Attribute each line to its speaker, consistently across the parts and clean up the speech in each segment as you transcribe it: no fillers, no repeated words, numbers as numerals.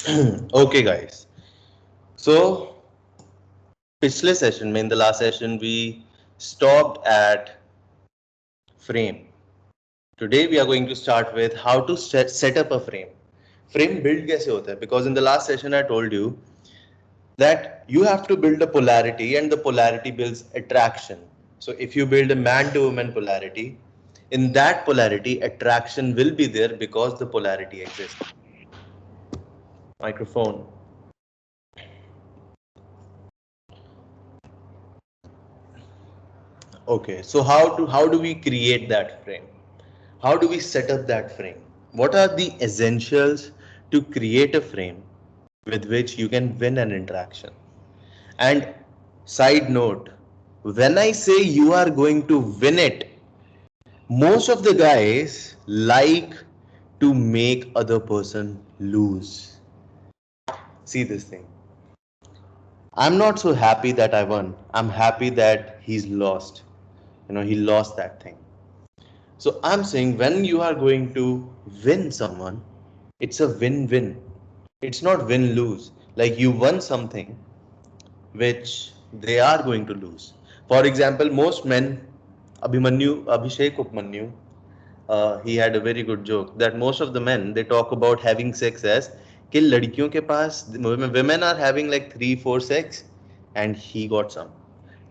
Speaker 1: Okay, guys. So, पिछले session में, in the last session, we stopped at frame. Today, we are going to start with how to set up a frame. Frame build कैसे होता है? Because in the last session, I told you that you have to build a polarity, and the polarity builds attraction. So, if you build a man to woman polarity, in that polarity, attraction will be there because the polarity exists. Microphone. Okay, so how do we create that frame? How do we set up that frame? What are the essentials to create a frame with which you can win an interaction? And side note, when I say you are going to win it, most of the guys like to make other person lose. See this thing. I'm not so happy that I won. I'm happy that he's lost. He lost that thing. So I'm saying when you are going to win someone, it's a win-win. It's not win-lose. Like you won something which they are going to lose. For example, most men, Abhishek Upmanyu, he had a very good joke that most of the men they talk about having sex as कि लड़कियों के पास women are having like 3-4 sex and he got some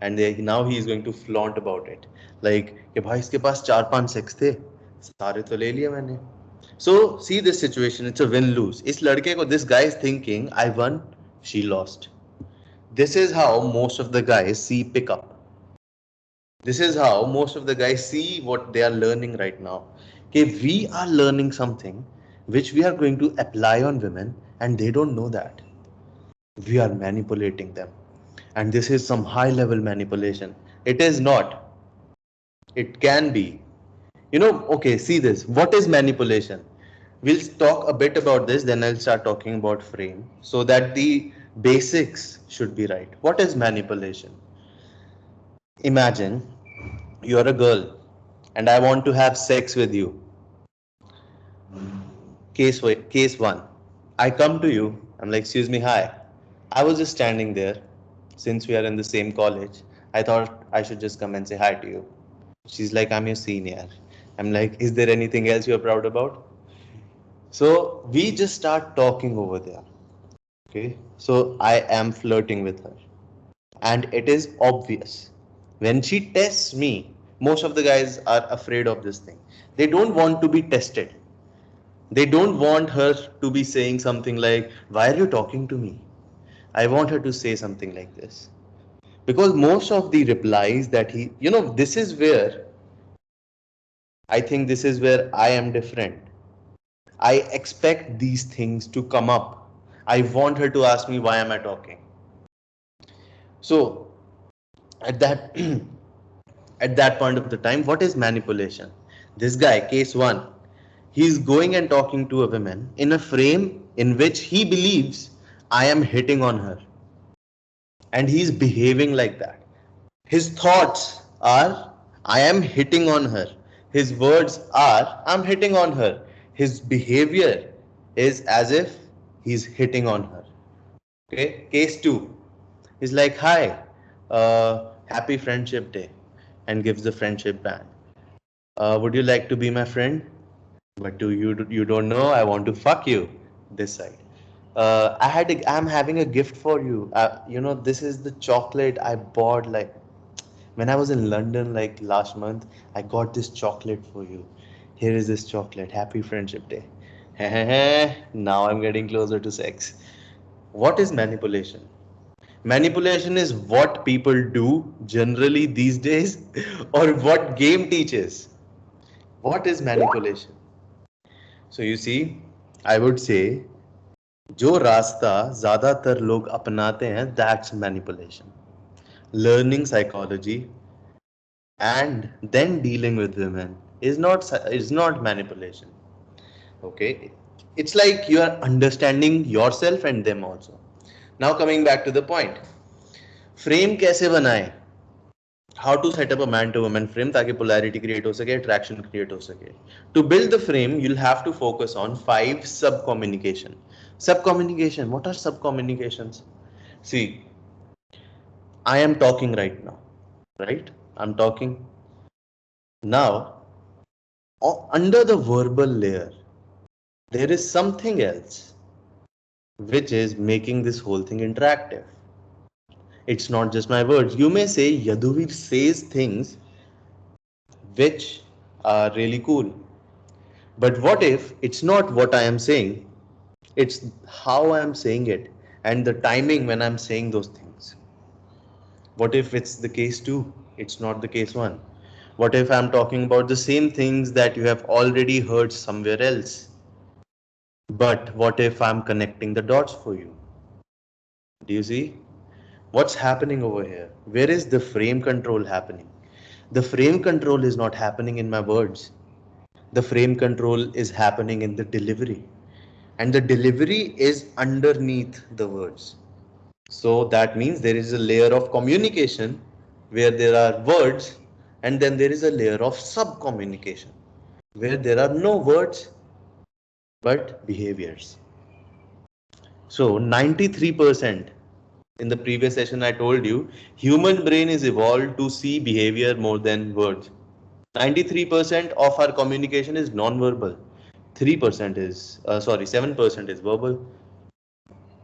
Speaker 1: and now he is going to flaunt about it like कि भाई इसके पास 4-5 sex थे सारे तो ले लिए मैंने. So see this situation, it's a win lose. इस लड़के को this guy is thinking I won, she lost. This is how most of the guys see pickup. This is how most of the guys see what they are learning right now. Okay, we are learning something which we are going to apply on women and they don't know that. We are manipulating them. And this is some high level manipulation. It is not. It can be. Okay, see this. What is manipulation? We'll talk a bit about this, then I'll start talking about frame so that the basics should be right. What is manipulation? Imagine you're a girl and I want to have sex with you. Case one. I come to you. I'm like, excuse me, hi. I was just standing there. Since we are in the same college, I thought I should just come and say hi to you. She's like, I'm your senior. I'm like, is there anything else you're proud about? So we just start talking over there. Okay. So I am flirting with her. And it is obvious. When she tests me, most of the guys are afraid of this thing. They don't want to be tested. They don't want her to be saying something like, why are you talking to me? I want her to say something like this. Because most of the replies that this is where I think this is where I am different. I expect these things to come up. I want her to ask me, why am I talking? So at that at that point of the time, what is manipulation? This guy, case one, he's going and talking to a woman in a frame in which he believes I am hitting on her. And he's behaving like that. His thoughts are I am hitting on her. His words are I'm hitting on her. His behavior is as if he's hitting on her. Okay, case two. He's like, hi, happy friendship day, and gives the friendship band. Would you like to be my friend? But you don't know I want to fuck you. This side. I'm having a gift for you. This is the chocolate I bought like when I was in London like last month. I got this chocolate for you. Here is this chocolate. Happy friendship day. Now I'm getting closer to sex. What is manipulation? Manipulation is what people do generally these days or what game teaches. What is manipulation? So you see, I would say जो रास्ता ज्यादातर लोग अपनाते हैं that's manipulation. Learning psychology and then dealing with women is not manipulation. Okay, it's like you are understanding yourself and them also. Now coming back to the point, frame कैसे बनाए? How to set up a man to woman frame ताकि polarity create हो सके, attraction create हो सके. To build the frame, you'll have to focus on 5 sub communication. Subcommunication. What are subcommunications? See, I am talking right now, right? I'm talking now. Under the verbal layer, there is something else which is making this whole thing interactive. It's not just my words. You may say Yadhuvir says things which are really cool. But what if it's not what I am saying? It's how I am saying it and the timing when I'm saying those things. What if it's the case two? It's not the case one. What if I'm talking about the same things that you have already heard somewhere else? But what if I'm connecting the dots for you? Do you see? What's happening over here? Where is the frame control happening? The frame control is not happening in my words. The frame control is happening in the delivery. And the delivery is underneath the words. So that means there is a layer of communication where there are words, and then there is a layer of sub communication where there are no words but behaviors. So 93%, in the previous session I told you, human brain is evolved to see behavior more than words. 93% of our communication is non-verbal. 3% is 7% is verbal.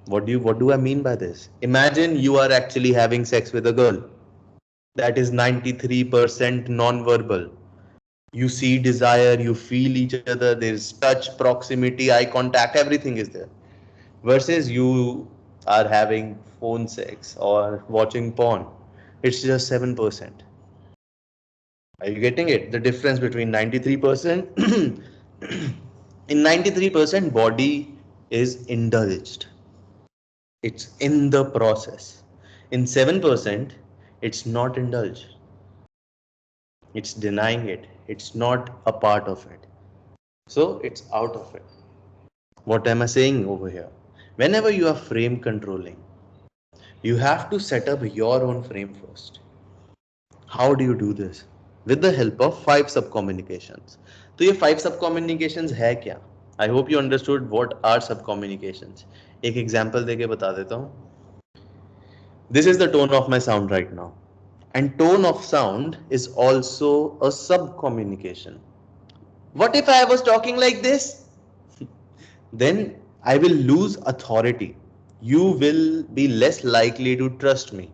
Speaker 1: What do I mean by this? Imagine you are actually having sex with a girl. That is 93% non-verbal. You see desire, you feel each other, there is touch, proximity, eye contact, everything is there. Versus you are having phone sex or watching porn. It's just 7%. Are you getting it? The difference between 93%. In 93%, body is indulged. It's in the process. In 7%, it's not indulged. It's denying it. It's not a part of it. So it's out of it. What am I saying over here? Whenever you are frame controlling, you have to set up your own frame first. How do you do this? With the help of 5 sub communications. तो ये 5 sub communications है क्या? I hope you understood what are sub communications. एक example देके बता देता हूँ. This is the tone of my sound right now. And tone of sound is also a sub communication. What if I was talking like this? Then I will lose authority. You will be less likely to trust me.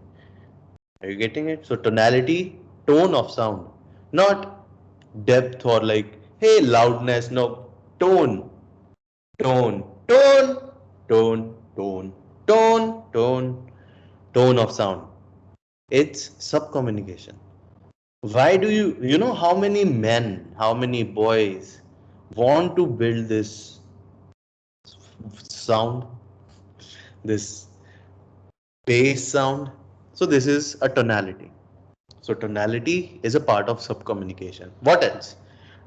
Speaker 1: Are you getting it? So tonality, tone of sound, not depth or like, hey, loudness. No, tone, tone, tone, tone, tone, tone, tone, tone of sound. It's sub communication. Why do you know how many men, how many boys want to build this sound, this bass sound? So this is a tonality. So tonality is a part of subcommunication. What else?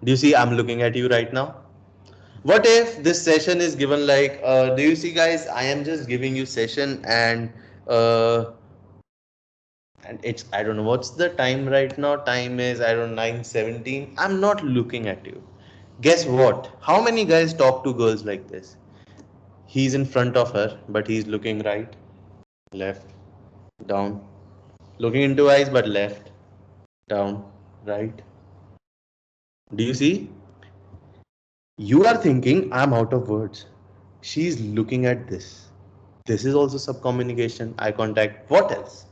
Speaker 1: Do you see I'm looking at you right now? What if this session is given like, do you see guys, I am just giving you session uh, and it's, I don't know what's the time right now. Time is, I don't know, 9:17. I'm not looking at you. Guess what? How many guys talk to girls like this? He's in front of her, but he's looking right, left, down, looking into eyes, but left, down, right. Do you see? You are thinking, I'm out of words. She's looking at this. This is also subcommunication, eye contact. What else?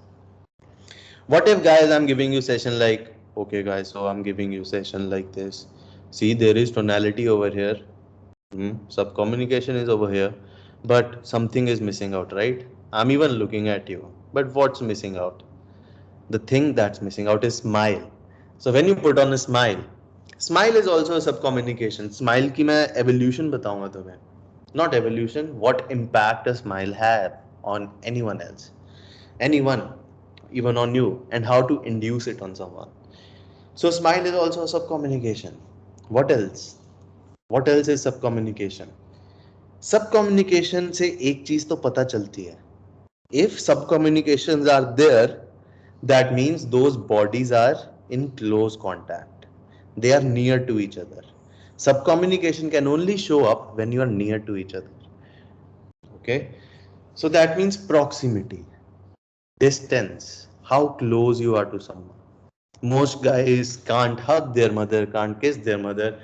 Speaker 1: What if, guys, I'm giving you session like, okay, guys, so I'm giving you session like this. See, there is tonality over here. Subcommunication is over here. But something is missing out, right? I'm even looking at you. But what's missing out? The thing that's missing out is smile. So when you put on a smile, smile is also a sub communication. Smile की मैं evolution बताऊंगा तुम्हें. Not evolution, what impact a smile have on anyone else, anyone, even on you, and how to induce it on someone. So smile is also a sub communication. What else? What else is sub communication? सब communication से एक चीज तो पता चलती है. If sub communications are there, that means those bodies are in close contact. They are near to each other. Sub communication can only show up when you are near to each other. Okay, so that means proximity, distance, how close you are to someone. Most guys can't hug their mother, can't kiss their mother.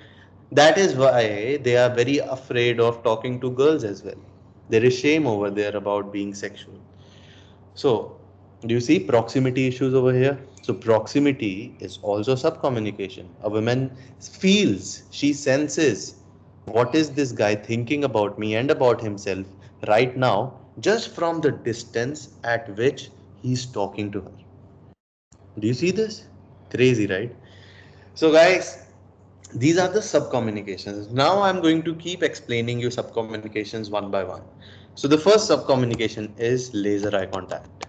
Speaker 1: That is why they are very afraid of talking to girls as well. There is shame over there about being sexual. So, do you see proximity issues over here? So, proximity is also subcommunication. A woman feels, she senses what is this guy thinking about me and about himself right now just from the distance at which he's talking to her. Do you see this? Crazy, right? So, guys, these are the subcommunications. Now I'm going to keep explaining you subcommunications one by one. So the first subcommunication is laser eye contact.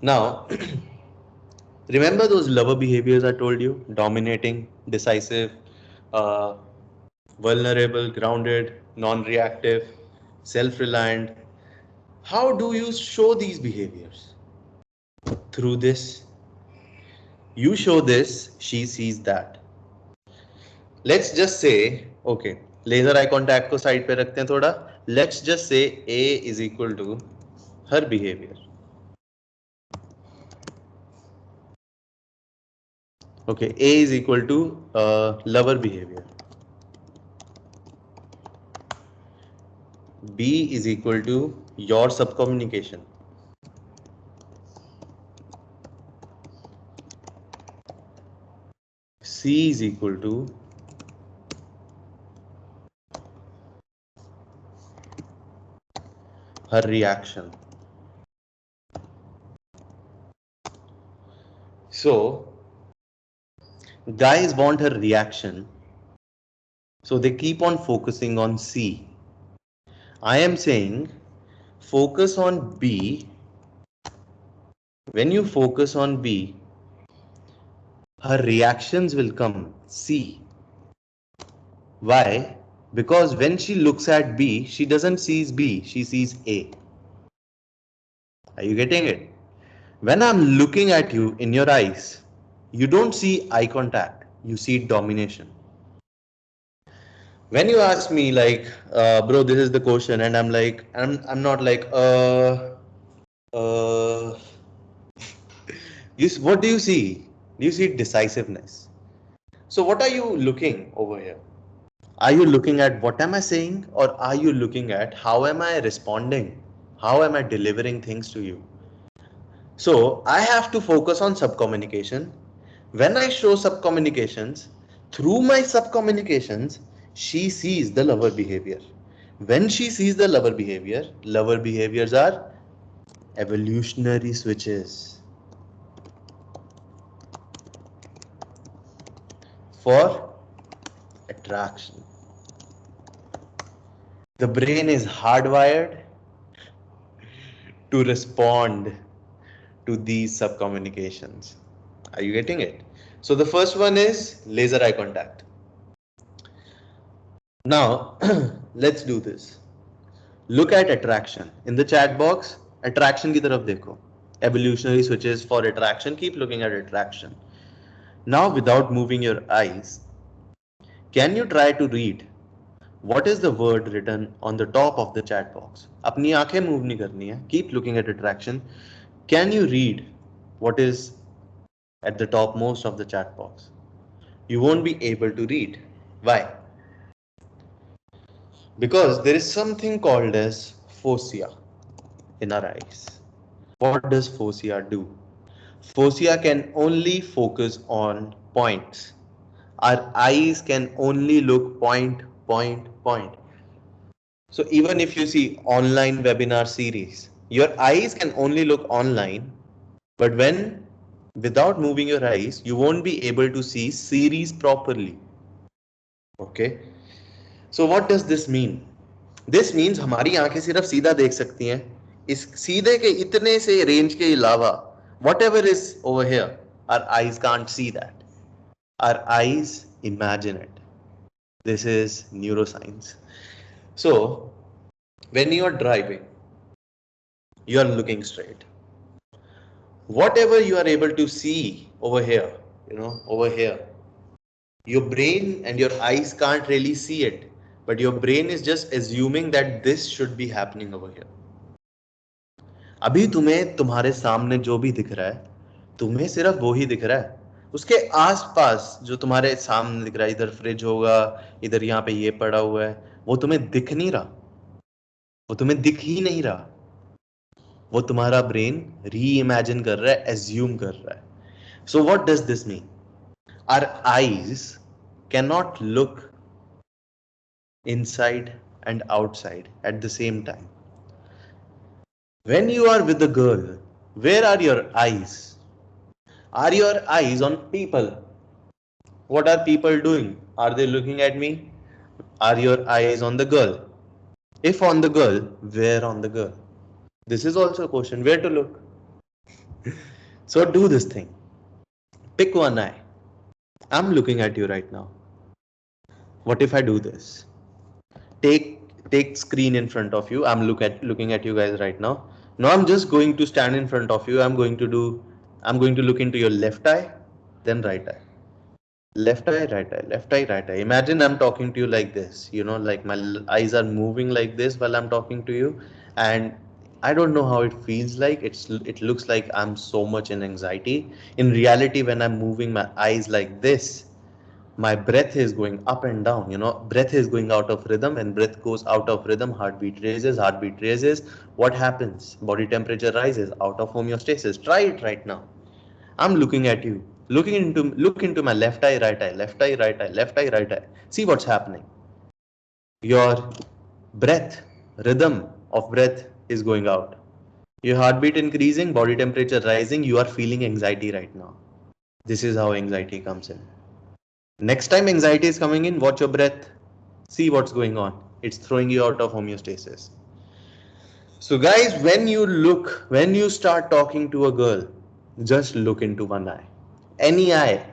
Speaker 1: Now, remember those lover behaviors I told you? Dominating, decisive, uh, vulnerable, grounded, non-reactive, self-reliant. How do you show these behaviors? Through this. You show this, she sees that. Let's just say, okay, laser eye contact को side पे रखते हैं थोड़ा. Let's just say A is equal to her behavior. Okay, A is equal to lover behavior. B is equal to your subcommunication. C is equal to her reaction. So, guys want her reaction, so they keep on focusing on C. I am saying focus on B. When you focus on B, her reactions will come C. Why? Because when she looks at B, she doesn't see B, she sees A. Are you getting it? When I'm looking at you in your eyes, you don't see eye contact, you see domination. When you ask me like, bro, this is the question, and I'm like, I'm not like, uh, what do you see? Do you see decisiveness? So what are you looking over here? Are you looking at what am I saying, or are you looking at how am I responding? How am I delivering things to you? So I have to focus on subcommunication. When I show subcommunications, through my subcommunications, she sees the lover behavior. When she sees the lover behaviors are evolutionary switches for attraction. The brain is hardwired to respond to these subcommunications. Are you getting it? So the first one is laser eye contact. Now, let's do this. Look at attraction. In the chat box, attraction की तरफ देखो. Evolutionary switches for attraction. Keep looking at attraction. Now, without moving your eyes, can you try to read what is the word written on the top of the chat box? अपनी आंखें move नहीं करनी है. Keep looking at attraction. Can you read what is at the topmost of the chat box? You won't be able to read. Why? Because there is something called as focia in our eyes. What does focia do? Focia can only focus on points. Our eyes can only look point, point, point. So even if you see online webinar series, your eyes can only look online, but when without moving your eyes, you won't be able to see series properly. Okay. So what does this mean? This means हमारी आंखें सिर्फ सीधा देख सकती हैं. इस सीधे के इतने से रेंज के अलावा whatever is over here, our eyes can't see that. Our eyes imagine it. This is neuroscience. So when you are driving, you are looking straight. Whatever you are able to see over here, over here, Your brain and your eyes can't really see it, but your brain is just assuming that this should be happening over here. अभी तुम्हें तुम्हारे सामने जो भी दिख रहा है, तुम्हें सिर्फ वो ही दिख रहा है. उसके आसपास जो तुम्हारे सामने दिख रहा है, इधर फ्रिज होगा, इधर यहाँ पे ये पड़ा हुआ है, वो तुम्हें दिख नहीं रहा, वो तुम्हें दिख ही नहीं रहा. वो तुम्हारा ब्रेन री इमेजिन कर रहा है, एज्यूम कर रहा है. So what does this mean? Our eyes can not look inside and outside at the same time. When you are with a girl, where are your eyes? Are your eyes on people? What are people doing? Are they looking at me? Are your eyes on the girl? If on the girl, where on the girl? This is also a question. Where to look? So do this thing. Pick one eye. I'm looking at you right now. What if I do this? Take screen in front of you. I'm looking at you guys right now. Now I'm just going to stand in front of you. I'm going to look into your left eye, then right eye. Left eye, right eye, left eye, right eye. Imagine I'm talking to you like this, like my eyes are moving like this while I'm talking to you, and I don't know how it feels like. It looks like I'm so much in anxiety. In reality, when I'm moving my eyes like this, my breath is going up and down. Breath is going out of rhythm, and breath goes out of rhythm. Heartbeat raises. What happens? Body temperature rises, out of homeostasis. Try it right now. I'm looking at you. Look into my left eye, right eye, left eye, right eye, left eye, right eye. See what's happening. Your breath, rhythm of breath is going out. Your heartbeat increasing, body temperature rising. You are feeling anxiety right now. This is how anxiety comes in. Next time anxiety is coming in, watch your breath. See what's going on. It's throwing you out of homeostasis. So guys, when you start talking to a girl, just look into one eye. Any eye.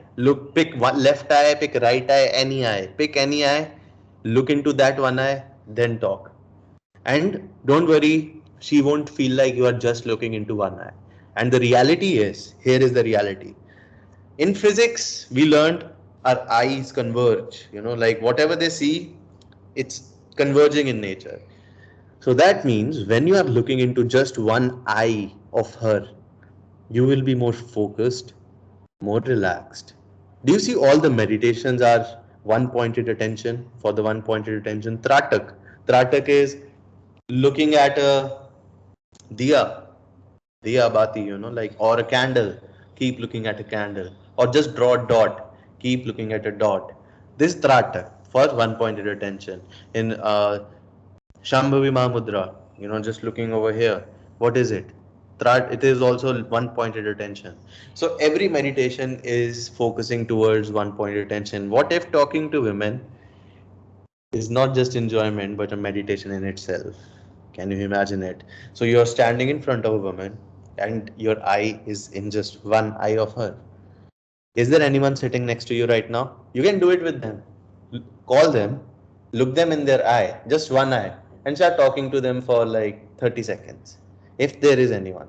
Speaker 1: Pick one left eye, pick right eye, any eye. Pick any eye, look into that one eye, then talk. And don't worry, she won't feel like you are just looking into one eye. And the reality is, here is the reality. In physics, we learned our eyes converge. Like whatever they see, it's converging in nature. So that means when you are looking into just one eye of her, you will be more focused, more relaxed. Do you see all the meditations are one pointed attention? For the one pointed attention, Tratak. Tratak is looking at a diya bati, like, or a candle. Keep looking at a candle, or just draw a dot. Keep looking at a dot. This Tratak for one pointed attention. In Shambhavi Mahamudra, just looking over here. What is it? It is also one pointed attention. So every meditation is focusing towards one pointed attention. What if talking to women is not just enjoyment but a meditation in itself? Can you imagine it? So you're standing in front of a woman and your eye is in just one eye of her. Is there anyone sitting next to you right now? You can do it with them. Call them, look them in their eye, just one eye, and start talking to them for like 30 seconds, if there is anyone.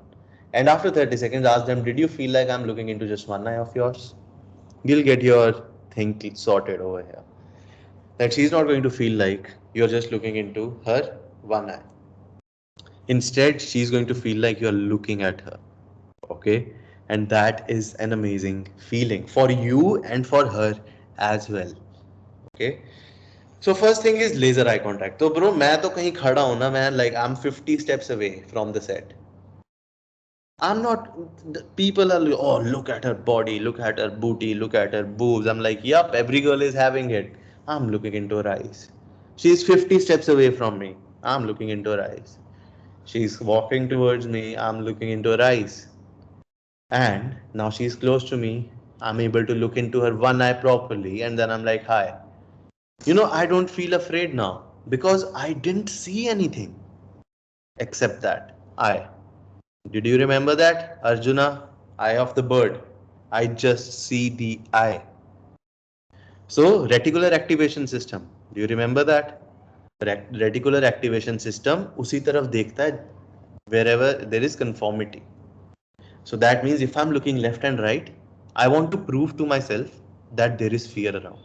Speaker 1: And after 30 seconds, ask them, did you feel like I'm looking into just one eye of yours? You'll get your thing sorted over here. That she's not going to feel like you're just looking into her one eye. Instead, she's going to feel like you're looking at her. Okay? And that is an amazing feeling for you and for her as well. Okay? So first thing is laser eye contact. So bro, मैं तो कहीं खड़ा हूँ ना, man, like I'm 50 steps away from the set. I'm not, people are like, oh, look at her body, look at her booty, look at her boobs. I'm like, yup, every girl is having it. I'm looking into her eyes. She's 50 steps away from me. I'm looking into her eyes. She's walking towards me. I'm looking into her eyes. And now she's close to me. I'm able to look into her one eye properly. And then I'm like, hi. I don't feel afraid now because I didn't see anything except that eye. Did you remember that, Arjuna? Eye of the bird. I just see the eye. So, reticular activation system. Do you remember that? Reticular activation system उसी तरफ देखता है wherever there is conformity. So that means if I'm looking left and right, I want to prove to myself that there is fear around.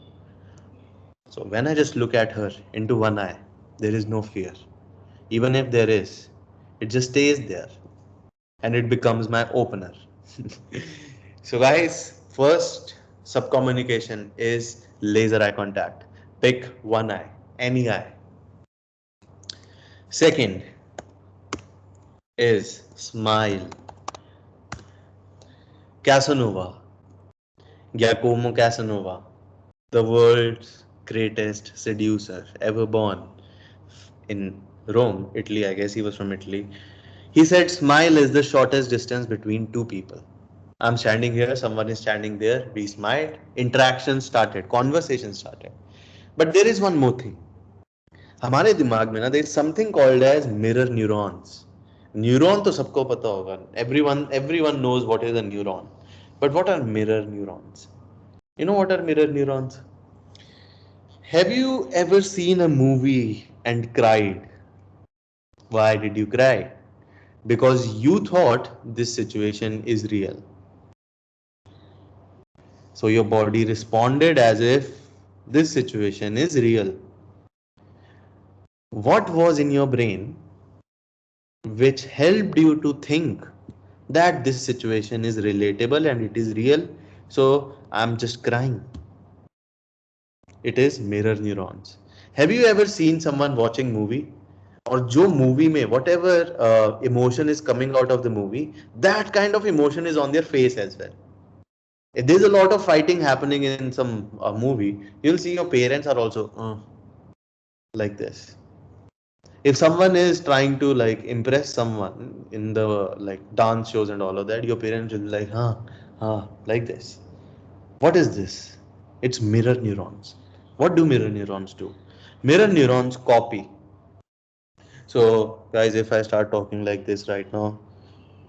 Speaker 1: So when I just look at her into one eye, there is no fear. Even if there is, it just stays there and it becomes my opener. So, guys, first subcommunication is laser eye contact. Pick one eye, any eye. Second is smile. Casanova, Giacomo Casanova, the world's greatest seducer ever born in Rome, Italy. I guess he was from Italy. He said, smile is the shortest distance between two people. I'm standing here, someone is standing there, we smiled, interaction started, conversation started. But there is one more thing. हमारे दिमाग में ना there is something called as mirror neurons. Neuron तो सबको पता होगा. Everyone knows what is a neuron. But what are mirror neurons? You know what are mirror neurons? Have you ever seen a movie and cried? Why did you cry? Because you thought this situation is real. So your body responded as if this situation is real. What was in your brain which helped you to think that this situation is relatable and it is real? So I'm just crying. It is mirror neurons. Have you ever seen someone watching movie? और जो movie में whatever emotion is coming out of the movie, that kind of emotion is on their face as well. If there's a lot of fighting happening in some movie, you'll see your parents are also like this. If someone is trying to like impress someone in the like dance shows and all of that, your parents will be like, like this. What is this? It's mirror neurons. What do mirror neurons do? Mirror neurons copy. So, guys, if I start talking like this right now,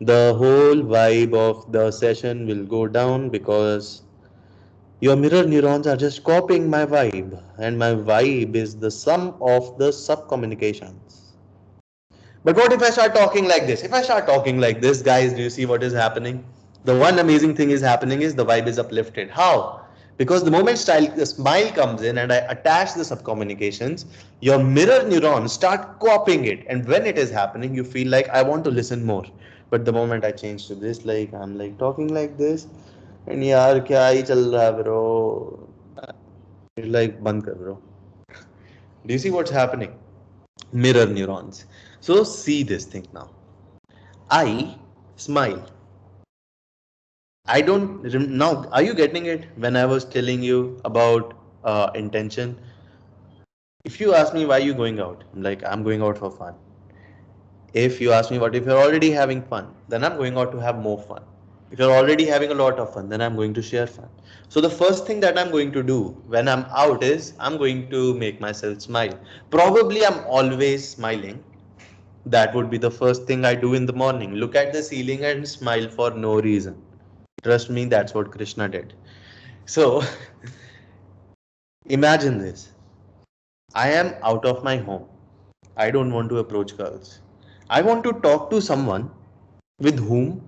Speaker 1: the whole vibe of the session will go down because your mirror neurons are just copying my vibe, and my vibe is the sum of the subcommunications. But what if I start talking like this? If I start talking like this, guys, do you see what is happening? The one amazing thing is happening is the vibe is uplifted. How? Because the moment the smile comes in and I attach the subcommunications, your mirror neurons start copying it. And when it is happening, you feel like I want to listen more. But the moment I change to this, like I'm like talking like this, and yaar kya hi chal raha hai bro? You're like band kar bro. Do you see what's happening? Mirror neurons. So see this thing now. I smile. I don't now. Are you getting it? When I was telling you about intention, if you ask me why you going out, I'm like I'm going out for fun. If you ask me what if you're already having fun, then I'm going out to have more fun. If you're already having a lot of fun, then I'm going to share fun. So the first thing that I'm going to do when I'm out is I'm going to make myself smile. Probably I'm always smiling. That would be the first thing I do in the morning. Look at the ceiling and smile for no reason. Trust me, that's what Krishna did. So imagine this. I am out of my home. I don't want to approach girls. I want to talk to someone with whom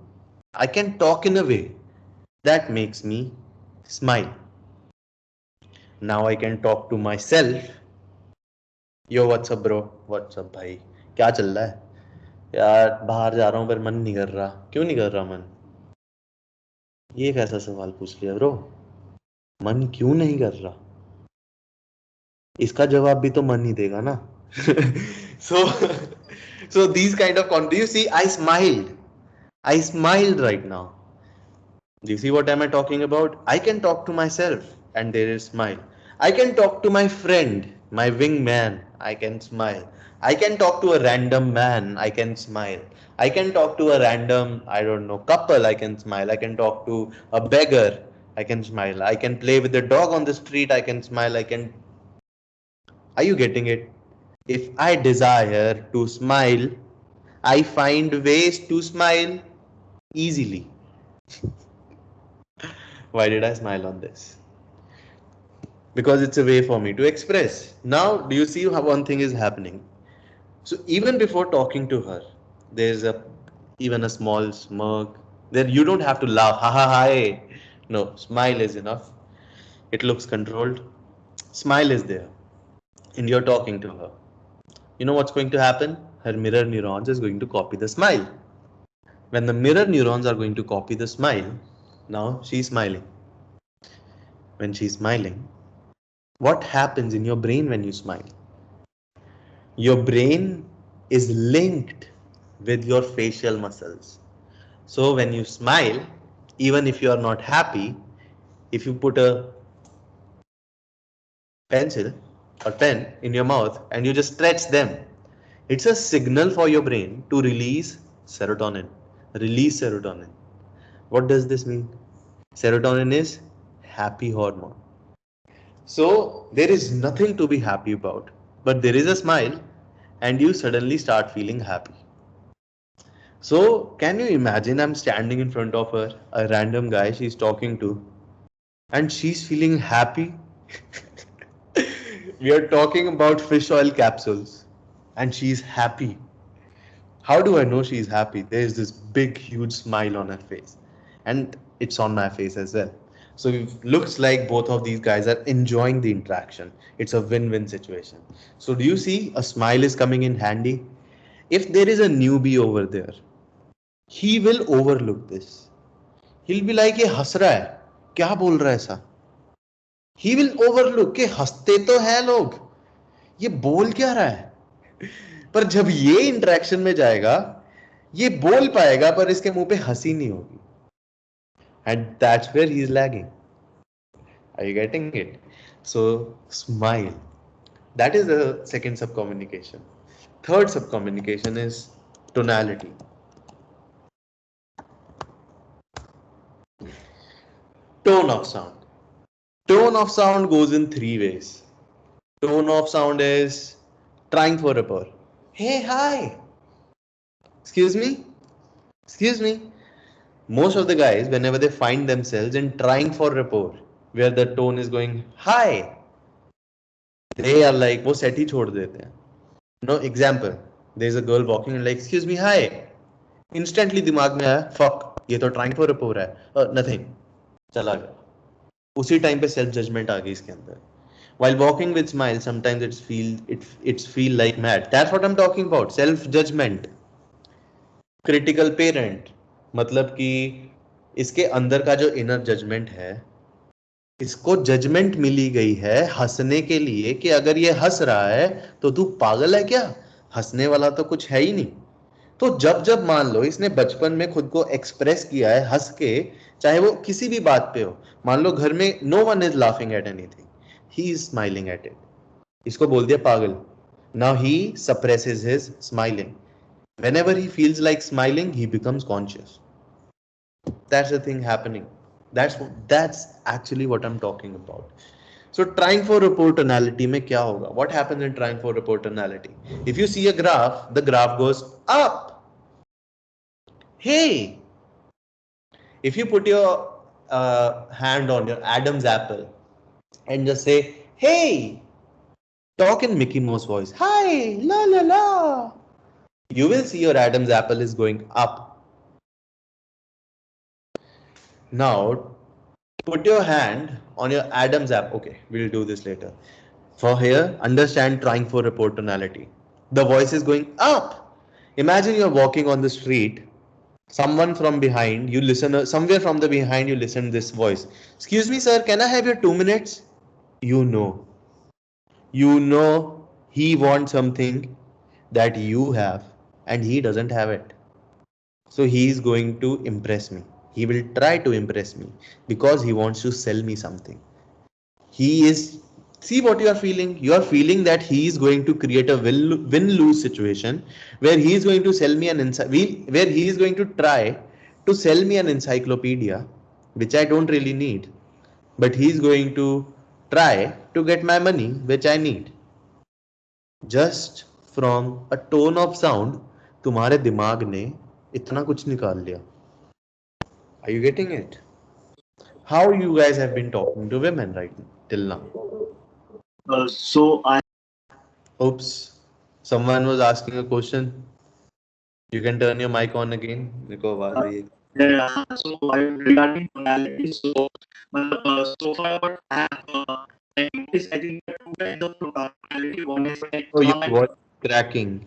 Speaker 1: I can talk in a way that makes me smile. Now I can talk to myself. Yo, what's up, bro? What's up, भाई? क्या चल रहा है? यार बाहर जा रहा हूँ पर मन नहीं कर रहा. क्यों नहीं कर रहा मन? ये कैसा सवाल पूछ लिया ब्रो? मन क्यों नहीं कर रहा? इसका जवाब भी तो मन ही देगा ना. so so these kind of do you see I smiled right now. Do you see what am I talking about? I can talk to myself and there is smile. I can talk to my friend, my wingman. I can smile. I can talk to a random man. I can smile. I can talk to a random, I don't know, couple. I can smile. I can talk to a beggar. I can smile. I can play with the dog on the street. I can smile. I can. Are you getting it? If I desire to smile, I find ways to smile easily. Why did I smile on this? Because it's a way for me to express. Now, do you see how one thing is happening? So even before talking to her, there's a even a small smirk. There you don't have to laugh. Ha ha ha. No, smile is enough. It looks controlled. Smile is there and you're talking to her. You know what's going to happen? Her mirror neurons is going to copy the smile. When the mirror neurons are going to copy the smile, now she's smiling. When she's smiling, what happens in your brain when you smile? Your brain is linked with your facial muscles. So when you smile, even if you are not happy, if you put a pencil or pen in your mouth and you just stretch them, it's a signal for your brain to release serotonin. Release serotonin. What does this mean? Serotonin is happy hormone. So there is nothing to be happy about, but there is a smile and you suddenly start feeling happy. So can you imagine I'm standing in front of her, a random guy she's talking to, and she's feeling happy. We are talking about fish oil capsules and she's happy. How do I know she's happy? There's this big, huge smile on her face, and it's on my face as well. So it looks like both of these guys are enjoying the interaction. It's a win-win situation. So do you see a smile is coming in handy? If there is a newbie over there, he will overlook this. He'll be like, ये हंस रहा है, क्या बोल रहा है ऐसा? He will overlook कि हंसते तो हैं लोग, ये बोल क्या रहा है? पर जब ये इंटरेक्शन में जाएगा, ये बोल पाएगा पर इसके मुंह पे हंसी नहीं होगी. And that's where he's lagging. Are you getting it? So smile. That is the second subcommunication. Third subcommunication is tonality. Tone of sound. Tone of sound goes in three ways. Tone of sound is trying for rapport. Hey, hi. Excuse me? Excuse me? Most of the guys, whenever they find themselves in trying for rapport, where the tone is going, hi, they are like, वो set ही छोड़ देते हैं. No example. There is a girl walking and like, excuse me, hi. Instantly दिमाग में आया, fuck, ये तो trying for rapport है. Nothing. चला गया. उसी टाइम पे self judgment आ गई इसके अंदर. While walking with smile, sometimes it's feel like mad. That's what I'm talking about. Self judgment. Critical parent. मतलब कि इसके अंदर का जो इनर जजमेंट है, इसको जजमेंट मिली गई है हंसने के लिए कि अगर ये हंस रहा है तो तू पागल है क्या, हंसने वाला तो कुछ है ही नहीं. तो जब जब मान लो इसने बचपन में खुद को एक्सप्रेस किया है हंस के, चाहे वो किसी भी बात पे हो, मान लो घर में no one is laughing at anything, he is smiling at it, इसको बोल दिया पागल. Now he suppresses his smiling. Whenever he feels like smiling, he becomes conscious. That's the thing happening. That's actually what I'm talking about. So trying for rapport tonality में क्या होगा? What happens in trying for rapport tonality? If you see a graph, the graph goes up. Hey, if you put your hand on your Adam's apple and just say, hey, talk in Mickey Mouse voice. Hi, la la la. You will see your Adam's apple is going up. Now, put your hand on your Adam's apple. Okay, we'll do this later. For here, understand trying for rapport tonality. The voice is going up. Imagine you're walking on the street. Someone from behind, you listen, somewhere from the behind, you listen this voice. Excuse me, sir, can I have your 2 minutes? You know. You know he wants something that you have and he doesn't have it. So he is going to impress me. He will try to impress me because he wants to sell me something. He is, see what you are feeling. You are feeling that he is going to create a win-lose situation where he is going to sell me where he is going to try to sell me an encyclopedia, which I don't really need, but he is going to try to get my money, which I need. Just from a tone of sound, तुम्हारे दिमाग ने इतना कुछ निकाल लिया. Are you getting it? How you guys have been talking to women right till now?
Speaker 2: So I
Speaker 1: Oops, someone was asking a question. You can turn your mic on again. मेरे आवाज आ रही है.
Speaker 2: yeah, so I regarding tonality, so so far I have I noticed, I think there are two kinds of tonality. One is like
Speaker 1: Oh, your
Speaker 2: calm and
Speaker 1: voice cracking.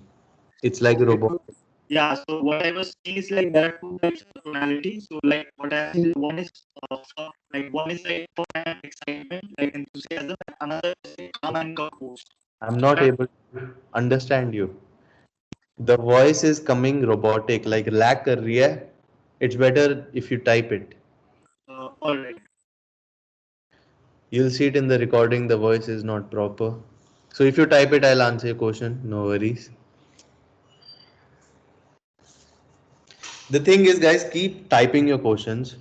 Speaker 1: It's like a robot.
Speaker 2: yeah. So what I was saying is like there are two types of tonality. So like what I have seen, one is soft, like one is like fun and excitement, like enthusiasm, and another is like calm and composed.
Speaker 1: I'm not able to understand you. The voice is coming robotic, like lag kar rahi hai. It's better if you type it.
Speaker 2: All right.
Speaker 1: You'll see it in the recording, the voice is not proper. So if you type it, I'll answer your question. No worries. The thing is, guys, keep typing your questions.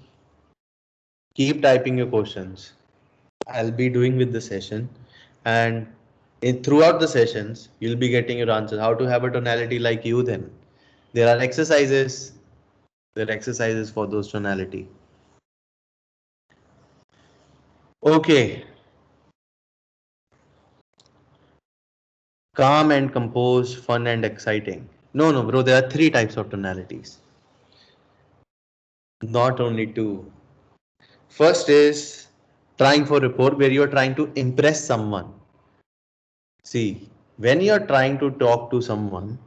Speaker 1: Keep typing your questions. I'll be doing with the session. And throughout the sessions, you'll be getting your answers. How to have a tonality like you then. There are exercises. There are exercises for those tonality. Okay. Calm and composed, fun and exciting. No, no, bro, there are three types of tonalities. Not only two. First is trying for rapport, where you're trying to impress someone. See, when you're trying to talk to someone,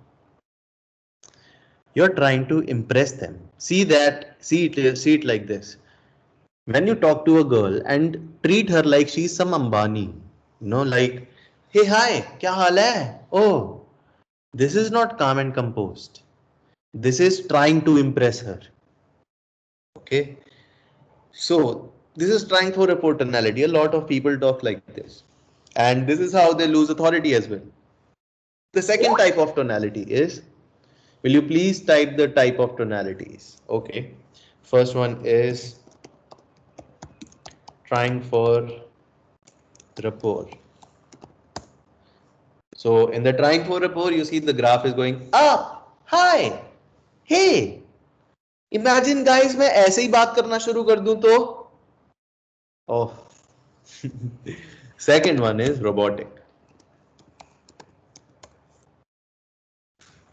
Speaker 1: you're trying to impress them. See it like this. When you talk to a girl and treat her like she's some Ambani, like, hey, hi, kya haal hai? Oh, this is not calm and composed. This is trying to impress her. Okay. So this is trying for a tonality. A lot of people talk like this. And this is how they lose authority as well. The second type of tonality is, will you please type the type of tonalities? Okay. First one is trying for rapport. So in the trying for rapport, you see the graph is going up, hi, hey. Imagine guys, मैं ऐसे ही बात करना शुरू कर दूं तो oh. Second one is robotic.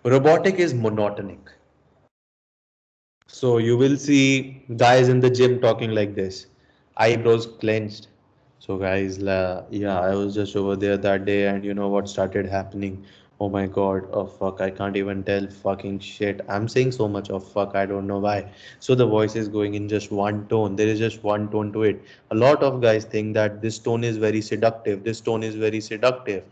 Speaker 1: Robotic is monotonic. So you will see guys in the gym talking like this, eyebrows clenched. So guys, yeah, I was just over there that day, and you know what started happening? Oh my God, oh fuck, I can't even tell fucking shit. I'm saying so much of fuck, I don't know why. So the voice is going in just one tone. There is just one tone to it. A lot of guys think that this tone is very seductive. This tone is very seductive.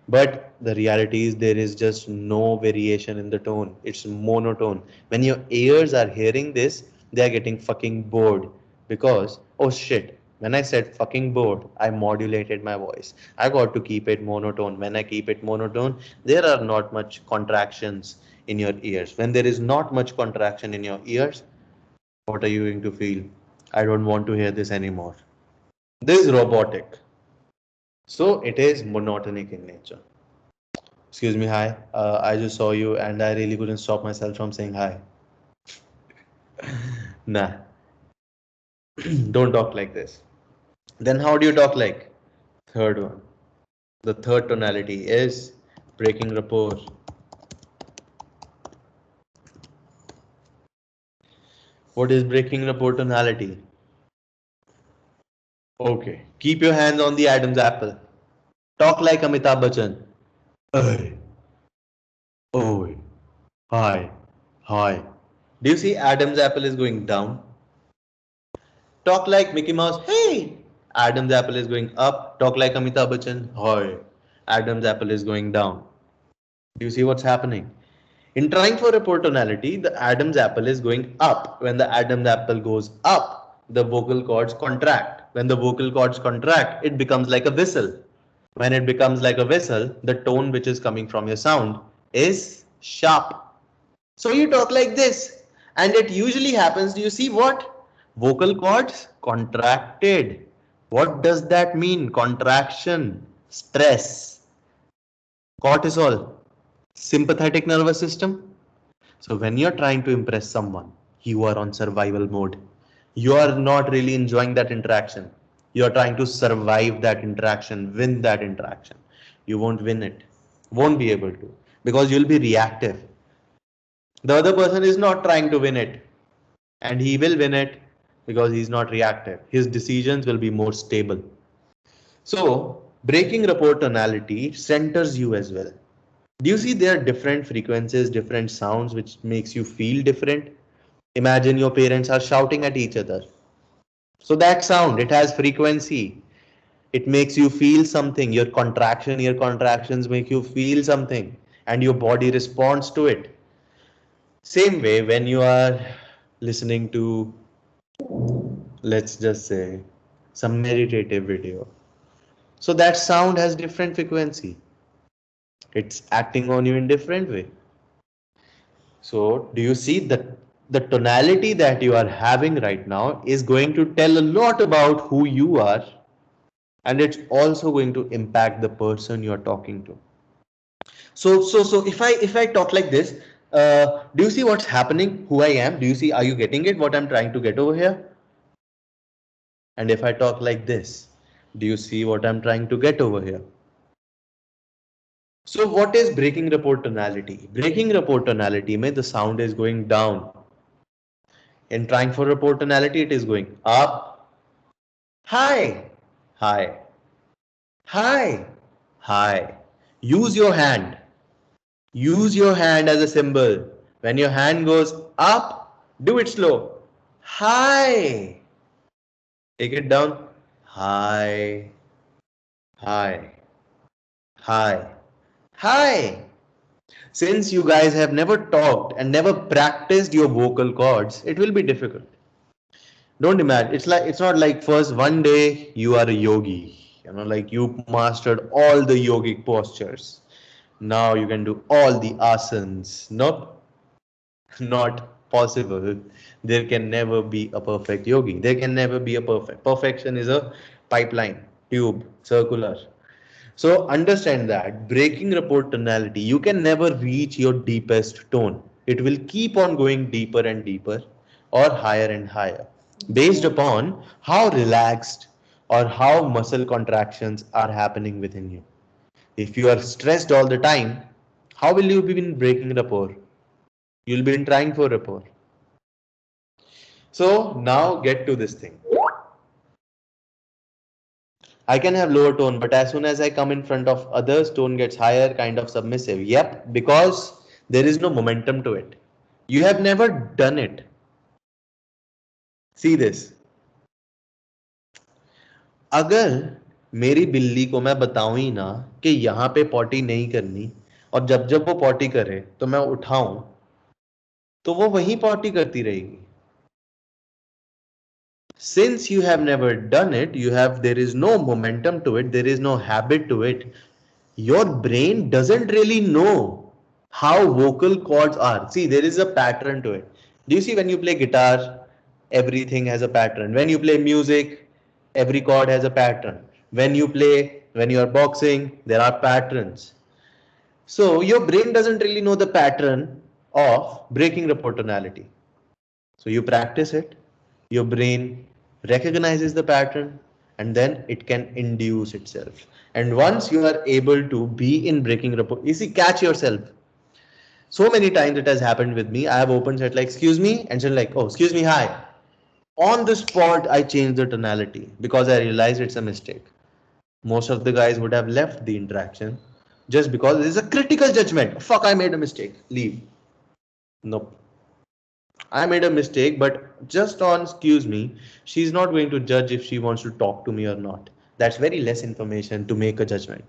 Speaker 1: But the reality is there is just no variation in the tone. It's monotone. When your ears are hearing this, they are getting fucking bored because, oh shit, when I said fucking bored, I modulated my voice. I got to keep it monotone. When I keep it monotone, there are not much contractions in your ears. When there is not much contraction in your ears, what are you going to feel? I don't want to hear this anymore. This is robotic. So it is monotonic in nature. Excuse me, hi. I just saw you and I really couldn't stop myself from saying hi. Nah, don't talk like this. Then how do you talk like? Third one. The third tonality is breaking rapport. What is breaking rapport tonality? Okay. Keep your hands on the Adam's apple. Talk like Amitabh Bachchan. Hey, oh, hi, hi. Do you see Adam's apple is going down? Talk like Mickey Mouse. Hey, Adam's apple is going up. Talk like Amitabh Bachchan. Hi, Adam's apple is going down. Do you see what's happening? In trying for a tonality, the Adam's apple is going up. When the Adam's apple goes up, the vocal cords contract. When the vocal cords contract, it becomes like a whistle. When it becomes like a whistle, the tone which is coming from your sound is sharp. So you talk like this, and it usually happens. Do you see what? Vocal cords contracted. What does that mean? Contraction, stress, cortisol, sympathetic nervous system. So when you're trying to impress someone, you are on survival mode. You are not really enjoying that interaction. You are trying to survive that interaction, win that interaction. You won't win it, won't be able to, because you'll be reactive. The other person is not trying to win it, and he will win it because he's not reactive. His decisions will be more stable. So breaking rapport tonality centers you as well. Do you see there are different frequencies, different sounds which makes you feel different? Imagine your parents are shouting at each other. So that sound, it has frequency. It makes you feel something. Your contractions make you feel something and your body responds to it. Same way when you are listening to, let's just say, some meditative video. So that sound has different frequency. It's acting on you in different way. So do you see that the tonality that you are having right now is going to tell a lot about who you are, and it's also going to impact the person you're talking to. So if I talk like this, do you see what's happening? Who I am? Do you see? Are you getting it? What I'm trying to get over here? And if I talk like this, do you see what I'm trying to get over here? So what is breaking rapport tonality? Breaking rapport tonality means the sound is going down. In trying for rapport tonality, it is going up. Hi, hi, hi, hi. Use your hand. Use your hand as a symbol. When your hand goes up, do it slow. Hi. Take it down. Hi. Hi. Hi. Hi. Since you guys have never talked and never practiced your vocal cords, it will be difficult. Don't imagine. It's not like first one day you are a yogi. Like you mastered all the yogic postures. Now you can do all the asanas. Nope. Not possible. There can never be a perfect yogi. There can never be a perfect. Perfection is a pipeline, tube, circular. So understand that breaking rapport tonality, you can never reach your deepest tone. It will keep on going deeper and deeper or higher and higher based upon how relaxed or how muscle contractions are happening within you. If you are stressed all the time, how will you be breaking rapport? You'll be trying for rapport. So now get to this thing. I can have lower tone, but as soon as I come in front of others, tone gets higher, kind of submissive. Yep, because there is no momentum to it. You have never done it. See this. अगर मेरी बिल्ली को मैं बताऊं ही ना कि यहाँ पे पॉटी नहीं करनी और जब जब वो पॉटी करे तो मैं उठाऊं तो वो वहीं पॉटी करती रहेगी. Since you have never done it, there is no momentum to it, there is no habit to it. Your brain doesn't really know how vocal cords are. See, there is a pattern to it. Do you see when you play guitar, everything has a pattern. When you play music, every chord has a pattern. When you are boxing, there are patterns. So your brain doesn't really know the pattern of breaking rapport tonality. So you practice it, your brain recognizes the pattern, and then it can induce itself. And once you are able to be in breaking rapport, you see, catch yourself. So many times it has happened with me. I have opened set like, excuse me, and said like, oh, excuse me, hi. On the spot, I changed the tonality because I realized it's a mistake. Most of the guys would have left the interaction just because it is a critical judgment. Fuck, I made a mistake. Leave. Nope. I made a mistake, but just on excuse me, she's not going to judge if she wants to talk to me or not. That's very less information to make a judgment.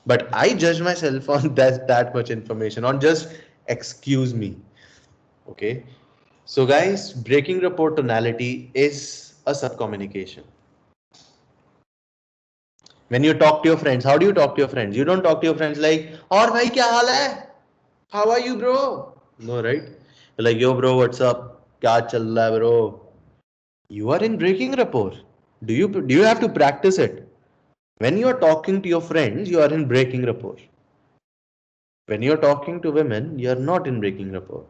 Speaker 1: But I judge myself on that much information, on just excuse me. Okay. So guys, breaking rapport tonality is a subcommunication. When you talk to your friends, how do you talk to your friends? You don't talk to your friends like, "और भाई क्या हाल है? How are you, bro?" No, right? You're like, "Yo, bro, what's up? क्या चल रहा है, bro?" You are in breaking rapport. Do you have to practice it? When you are talking to your friends, you are in breaking rapport. When you are talking to women, you are not in breaking rapport.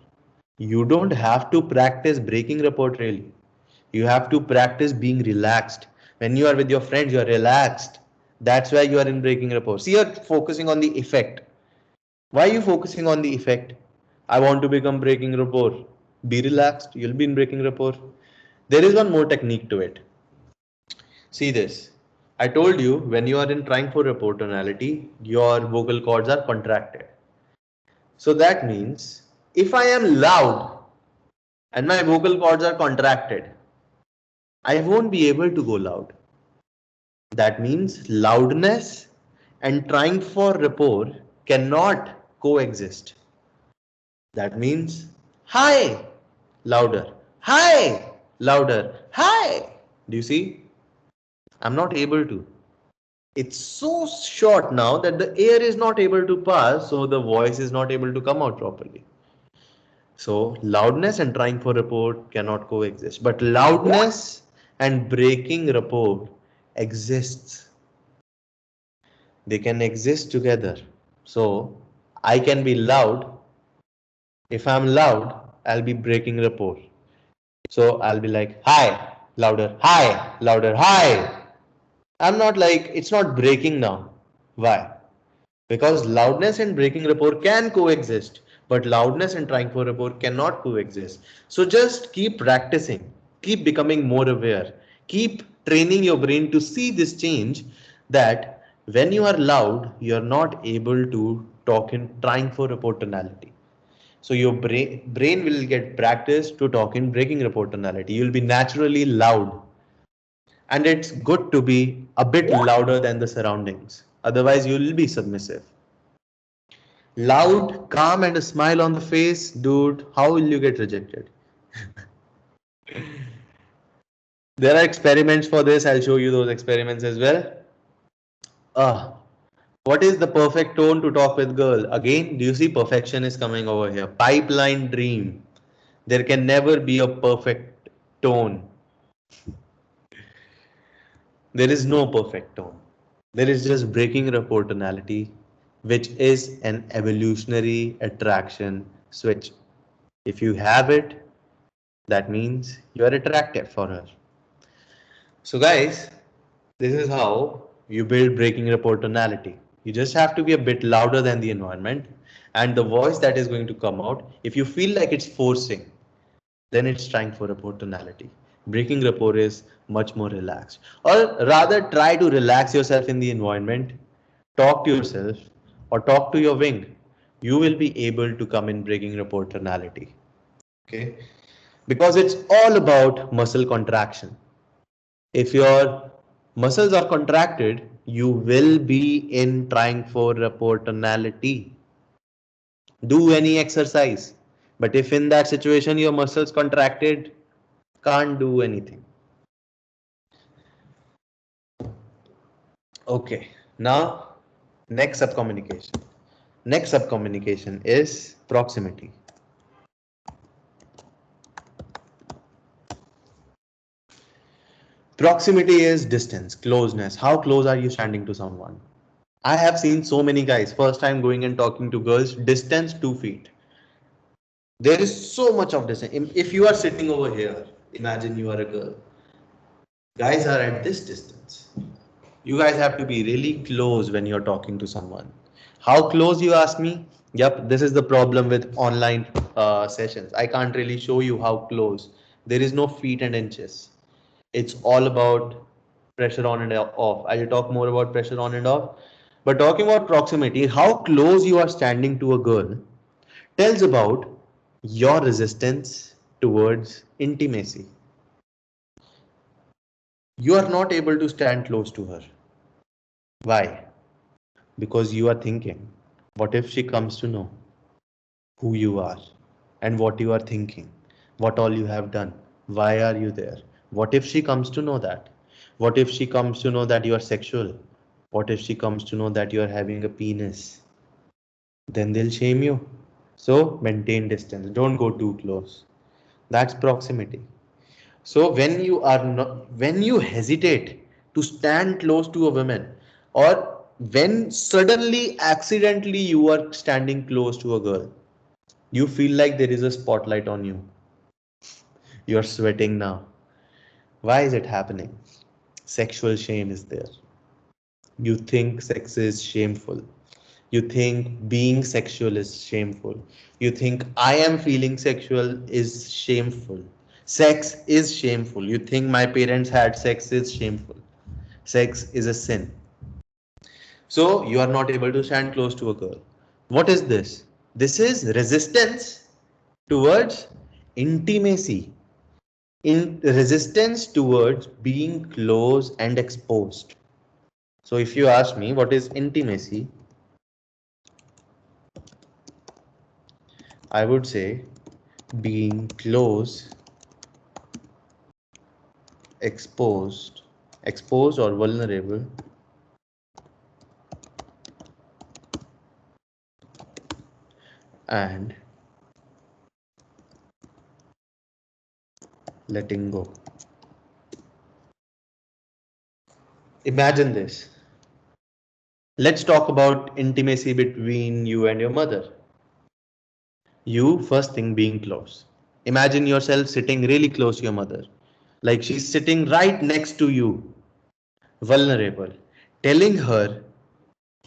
Speaker 1: You don't have to practice breaking rapport really. You have to practice being relaxed. When you are with your friends, you are relaxed. That's why you are in breaking rapport. See, you're focusing on the effect. Why are you focusing on the effect? I want to become breaking rapport. Be relaxed. You'll be in breaking rapport. There is one more technique to it. See this. I told you when you are in trying for rapport tonality, your vocal cords are contracted. So that means if I am loud and my vocal cords are contracted, I won't be able to go loud. That means loudness and trying for rapport cannot coexist. That means hi, louder, hi, louder, hi. Do you see? I'm not able to. It's so short now that the air is not able to pass, so the voice is not able to come out properly. So loudness and trying for rapport cannot coexist. But loudness and breaking rapport exists. They can exist together. So I can be loud. If I'm loud, I'll be breaking rapport. So I'll be like, hi, louder, hi. I'm not like, it's not breaking now. Why? Because loudness and breaking rapport can coexist, but loudness and trying for rapport cannot coexist. So just keep practicing, keep becoming more aware, keep training your brain to see this change that when you are loud, you're not able to talk in trying for rapport tonality. So your brain will get practice to talk in breaking rapport tonality. You'll be naturally loud. And it's good to be a bit louder than the surroundings. Otherwise, you'll be submissive. Loud, calm, and a smile on the face, dude, how will you get rejected? There are experiments for this. I'll show you those experiments as well. What is the perfect tone to talk with girl? Again, do you see perfection is coming over here? Pipeline dream. There can never be a perfect tone. There is no perfect tone. There is just breaking rapport tonality, which is an evolutionary attraction switch. If you have it, that means you are attractive for her. So guys, this is how you build breaking rapport tonality. You just have to be a bit louder than the environment, and the voice that is going to come out, if you feel like it's forcing, then it's trying for rapport tonality. Breaking rapport is much more relaxed. Or rather, try to relax yourself in the environment, talk to yourself, or talk to your wing. You will be able to come in breaking rapport tonality. Okay? Because it's all about muscle contraction. If your muscles are contracted, you will be in trying for rapport tonality. Do any exercise. But if in that situation your muscles contracted, can't do anything. Okay, now next subcommunication. Next subcommunication is proximity. Proximity is distance, closeness. How close are you standing to someone? I have seen so many guys, first time going and talking to girls, distance 2 feet. There is so much of distance. If you are sitting over here, imagine you are a girl. Guys are at this distance. You guys have to be really close when you're talking to someone. How close, you ask me? Yep, this is the problem with online sessions. I can't really show you how close. There is no feet and inches. It's all about pressure on and off. I'll talk more about pressure on and off. But talking about proximity, how close you are standing to a girl tells about your resistance towards intimacy. You are not able to stand close to her. Why? Because you are thinking, what if she comes to know who you are and what you are thinking, what all you have done? Why are you there? What if she comes to know that? What if she comes to know that you are sexual? What if she comes to know that you are having a penis? Then they'll shame you. So maintain distance. Don't go too close. That's proximity. So when you hesitate to stand close to a woman, or when suddenly accidentally you are standing close to a girl, you feel like there is a spotlight on you. You're sweating now. Why is it happening? Sexual shame is there. You think sex is shameful. You think being sexual is shameful. You think I am feeling sexual is shameful. Sex is shameful. You think my parents had sex is shameful. Sex is a sin. So you are not able to stand close to a girl. What is this? This is resistance towards intimacy, in resistance towards being close and exposed. So if you ask me what is intimacy, I would say being close, exposed, exposed or vulnerable, and letting go. Imagine this. Let's talk about intimacy between you and your mother. You, first thing, being close. Imagine yourself sitting really close to your mother, like she's sitting right next to you, vulnerable, telling her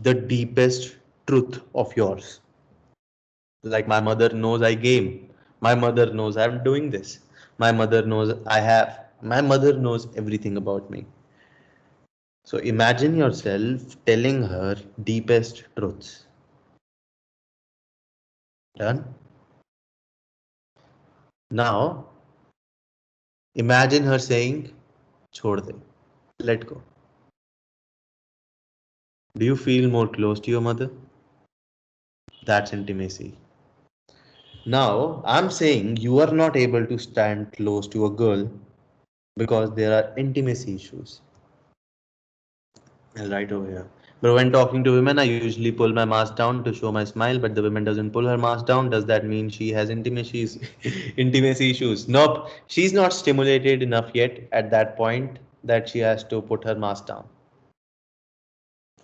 Speaker 1: the deepest truth of yours. Like, my mother knows I game. My mother knows I'm doing this. My mother knows I have. My mother knows everything about me. So imagine yourself telling her deepest truths. Done? Now, imagine her saying, Chhod de, let go. Do you feel more close to your mother? That's intimacy. Now, I'm saying you are not able to stand close to a girl because there are intimacy issues. Right over here. But when talking to women, I usually pull my mask down to show my smile, but the woman doesn't pull her mask down. Does that mean she has intimacy intimacy issues? Nope. She's not stimulated enough yet at that point that she has to put her mask down.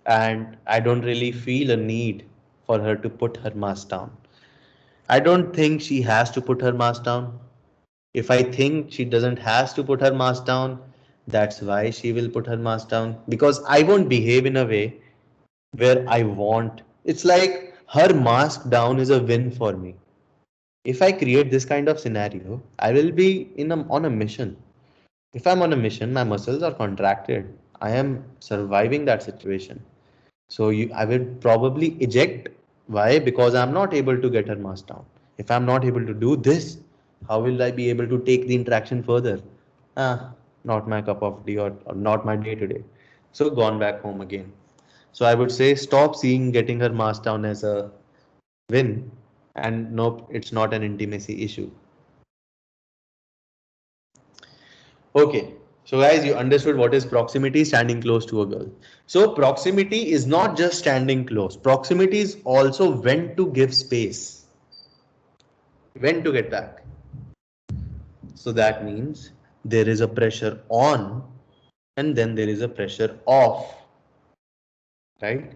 Speaker 1: And I don't really feel a need for her to put her mask down. I don't think she has to put her mask down. If I think she doesn't has to put her mask down, that's why she will put her mask down, because I won't behave in a way where I want. It's like her mask down is a win for me. If I create this kind of scenario, I will be on a mission. If I'm on a mission, my muscles are contracted. I am surviving that situation. So I will probably eject. Why? Because I'm not able to get her mask down. If I'm not able to do this, how will I be able to take the interaction further? Not my cup of tea, or not my day today. So gone back home again. So I would say stop seeing getting her mask down as a win. And nope, it's not an intimacy issue. Okay. So guys, you understood what is proximity, standing close to a girl. So proximity is not just standing close. Proximity is also when to give space, when to get back. So that means there is a pressure on and then there is a pressure off, right?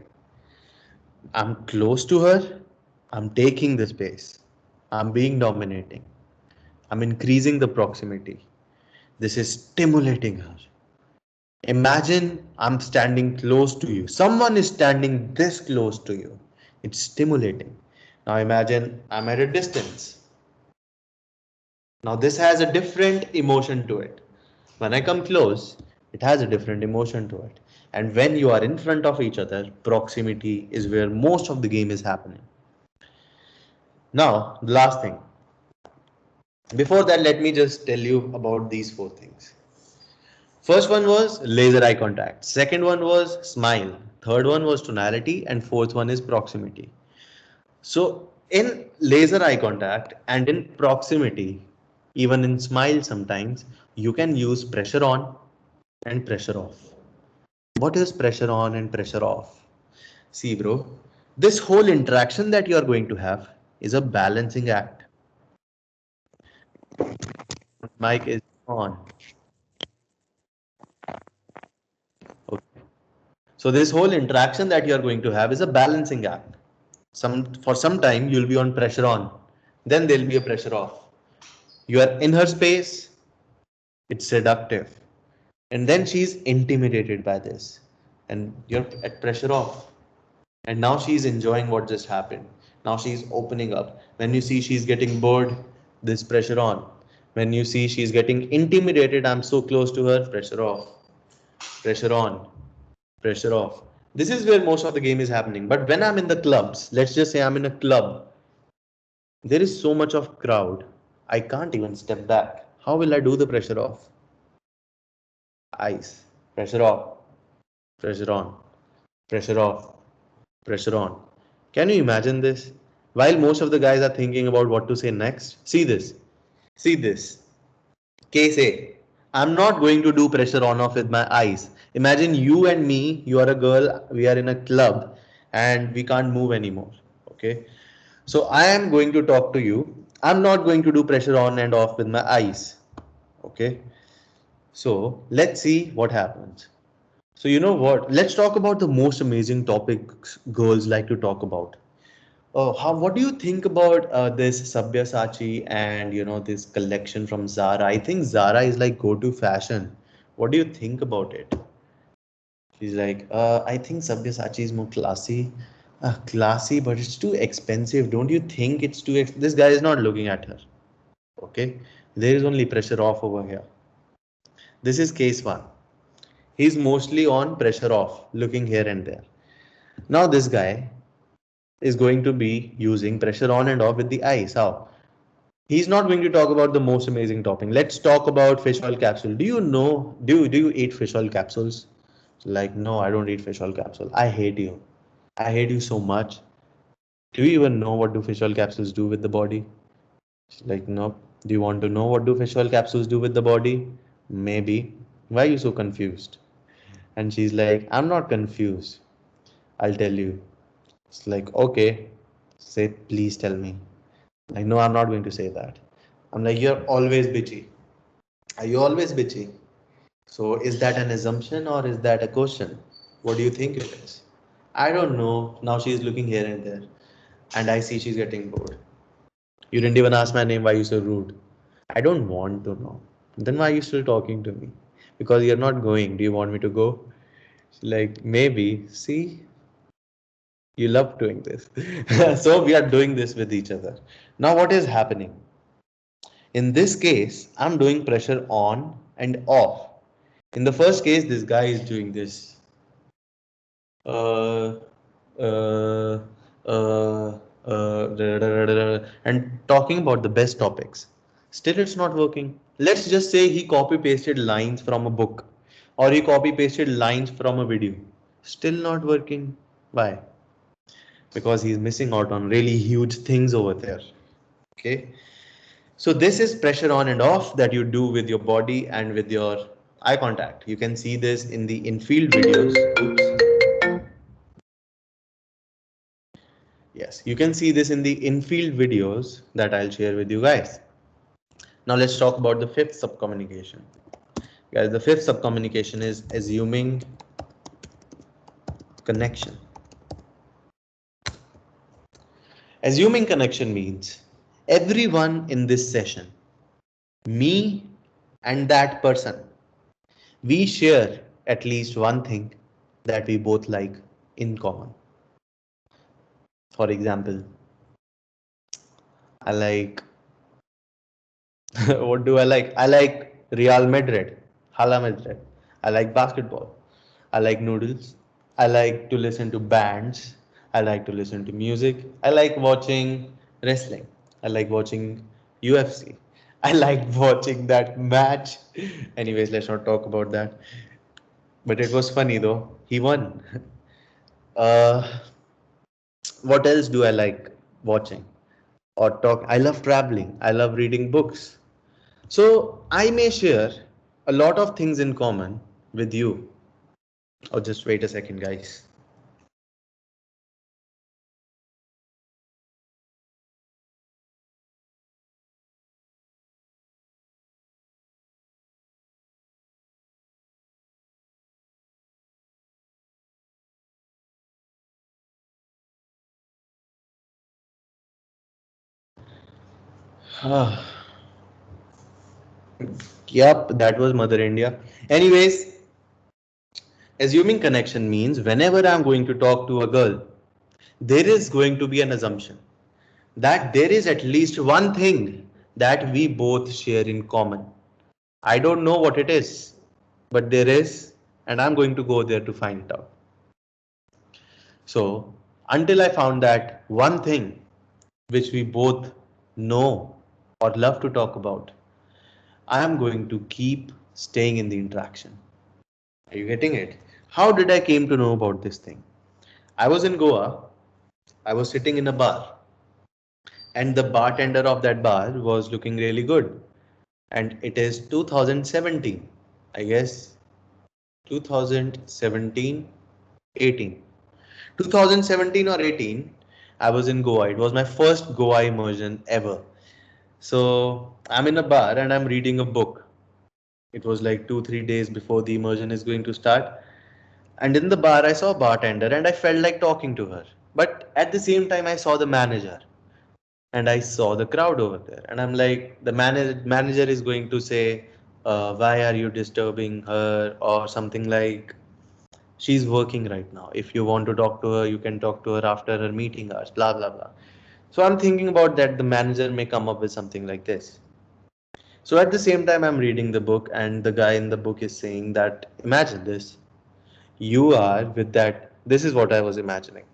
Speaker 1: I'm close to her. I'm taking the space. I'm being dominating. I'm increasing the proximity. This is stimulating her. Imagine I'm standing close to you. Someone is standing this close to you. It's stimulating. Now imagine I'm at a distance. Now this has a different emotion to it. When I come close, it has a different emotion to it. And when you are in front of each other, proximity is where most of the game is happening. Now, the last thing. Before that, let me just tell you about these four things. First one was laser eye contact. Second one was smile. Third one was tonality. And fourth one is proximity. So in laser eye contact and in proximity, even in smile sometimes, you can use pressure on and pressure off. What is pressure on and pressure off? See, bro, this whole interaction that you are going to have is a balancing act. Mic is on. Okay. So this whole interaction that you are going to have is a balancing act. For some time you'll be on pressure on, then there'll be a pressure off. You are in her space, it's seductive, and then she's intimidated by this, and you're at pressure off, and now she's enjoying what just happened. Now she's opening up. When you see she's getting bored, this pressure on. When you see she's getting intimidated, I'm so close to her, pressure off. pressure on, pressure off. This is where most of the game is happening. But when I'm in the clubs, let's just say I'm in a club, there is so much of crowd. I can't even step back. How will I do the pressure off? Ice. Pressure off. Pressure on. Pressure off. Pressure on. Can you imagine this? While most of the guys are thinking about what to say next, see this. See this. Case A. I'm not going to do pressure on off with my eyes. Imagine you and me, you are a girl, we are in a club and we can't move anymore. Okay. So I am going to talk to you. I'm not going to do pressure on and off with my eyes. Okay. So let's see what happens. So you know what? Let's talk about the most amazing topics girls like to talk about. Oh, what do you think about this Sabyasachi and this collection from Zara? I think Zara is like go-to fashion. What do you think about it? She's like, I think Sabyasachi is more classy. Classy, but it's too expensive. Don't you think it's too This guy is not looking at her. Okay. There is only pressure off over here. This is case one. He's mostly on pressure off, looking here and there. Now this guy is going to be using pressure on and off with the eyes. How? He's not going to talk about the most amazing topping. Let's talk about fish oil capsule. Do you know, do you eat fish oil capsules? Like, no, I don't eat fish oil capsule. I hate you. I hate you so much. Do you even know what do fish oil capsules do with the body? She's like, no. Do you want to know what do fish oil capsules do with the body? Maybe. Why are you so confused? And she's like, I'm not confused. I'll tell you. It's like, okay. Say, please tell me. Like, no, I'm not going to say that. I'm like, you're always bitchy. Are you always bitchy? So is that an assumption or is that a question? What do you think it is? I don't know. Now she's looking here and there. And I see she's getting bored. You didn't even ask my name. Why are you so rude? I don't want to know. Then why are you still talking to me? Because you're not going. Do you want me to go? She's like, maybe. See, you love doing this. So we are doing this with each other. Now what is happening? In this case, I'm doing pressure on and off. In the first case, this guy is doing this. Uh, uh, and talking about the best topics. Still, it's not working. Let's just say he copy pasted lines from a book or he copy pasted lines from a video. Still not working. Why? Because he's missing out on really huge things over there. Okay. So this is pressure on and off that you do with your body and with your eye contact. You can see this in the in-field videos. Oops. Yes, you can see this in the in-field videos that I'll share with you guys. Now let's talk about the fifth subcommunication. Guys, the fifth subcommunication is assuming connection. Assuming connection means everyone in this session, me and that person, we share at least one thing that we both like in common. For example, I like what do I like? I like Real Madrid, Hala Madrid. I like basketball. I like noodles. I like to listen to bands. I like to listen to music. I like watching wrestling. I like watching UFC. I like watching that match. Anyways, let's not talk about that. But it was funny though. He won. Uh, what else do I like watching or talk? I love traveling. I love reading books. So I may share a lot of things in common with you. Oh, just wait a second, guys. Yep, that was Mother India. Anyways, assuming connection means whenever I'm going to talk to a girl, there is going to be an assumption that there is at least one thing that we both share in common. I don't know what it is, but there is, and I'm going to go there to find it out. So until I found that one thing which we both know or love to talk about, I am going to keep staying in the interaction. Are you getting it? How did I came to know about this thing? I was in Goa. I was sitting in a bar, and the bartender of that bar was looking really good. And it is 2017, I guess 2017, 18. 2017 or 18, I was in Goa. It was my first Goa immersion ever. So I'm in a bar and I'm reading a book. It was like 2, 3 days before the immersion is going to start. And in the bar, I saw a bartender and I felt like talking to her. But at the same time, I saw the manager and I saw the crowd over there. And I'm like, the manager is going to say, why are you disturbing her? Or something like, she's working right now. If you want to talk to her, you can talk to her after her meeting hours, blah, blah, blah. So I'm thinking about that the manager may come up with something like this. So at the same time, I'm reading the book, and the guy in the book is saying that imagine this. You are with that. This is what I was imagining.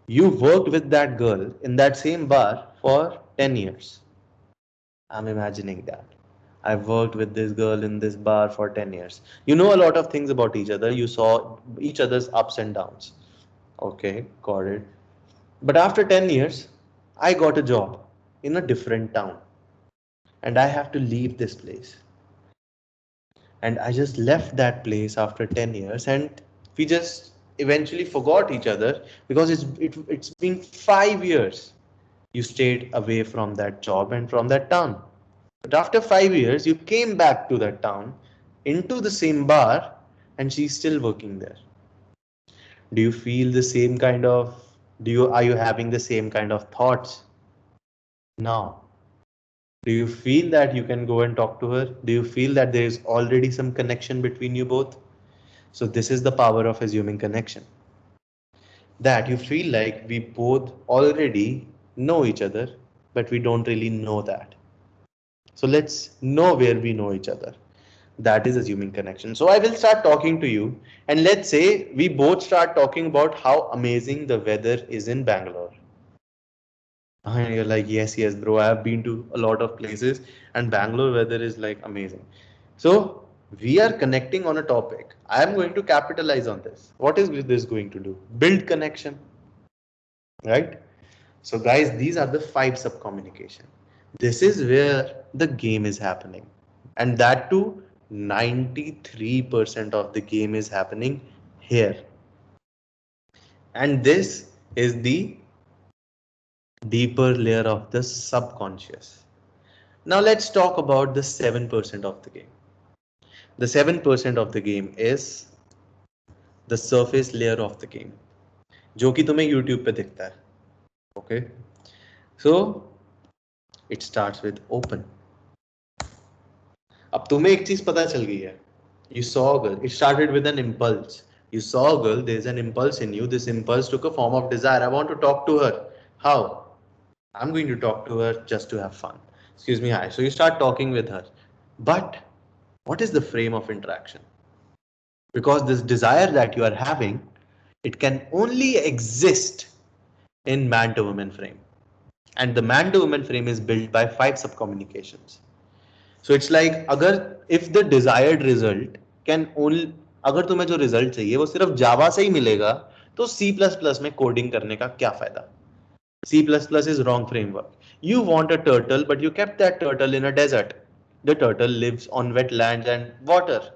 Speaker 1: You worked with that girl in that same bar for 10 years. I'm imagining that. I've worked with this girl in this bar for 10 years. You know a lot of things about each other. You saw each other's ups and downs. Okay, got it. But after 10 years, I got a job in a different town and I have to leave this place. And I just left that place after 10 years and we just eventually forgot each other because it's been 5 years you stayed away from that job and from that town. But after 5 years, you came back to that town into the same bar and she's still working there. Do you feel the same kind of, are you having the same kind of thoughts now? Do you feel that you can go and talk to her? Do you feel that there is already some connection between you both? So this is the power of assuming connection. That you feel like we both already know each other, but we don't really know that. So let's know where we know each other. That is assuming connection. So I will start talking to you, and let's say we both start talking about how amazing the weather is in Bangalore. And you're like, yes, yes, bro, I have been to a lot of places, and Bangalore weather is like amazing. So we are connecting on a topic. I am going to capitalize on this. What is this going to do? Build connection, right? So guys, these are the 5 sub communication. This is where the game is happening. And that too, 93% of the game is happening here. And this is the deeper layer of the subconscious. Now let's talk about the 7% of the game. The 7% of the game is the surface layer of the game, जो कि तुम्हें YouTube पे दिखता है. Okay. So it starts with open. अब तुम्हें एक चीज पता चल गई है. You saw a girl. It started with an impulse. You saw a girl. There's an impulse in you. This impulse took a form of desire. I want to talk to her. How? I'm going to talk to her just to have fun. Excuse me, hi. So you start talking with her. But what is the frame of interaction? Because this desire that you are having, it can only exist in man to woman frame. And the man to woman frame is built by 5 subcommunications. So it's like अगर if the desired result can only, अगर तुम्हें जो result चाहिए वो सिर्फ जावा से ही मिलेगा तो C++ में कोडिंग करने का क्या फायदा. C++ is wrong framework. You want a turtle but you kept that turtle in a desert. The turtle lives on wetlands and water.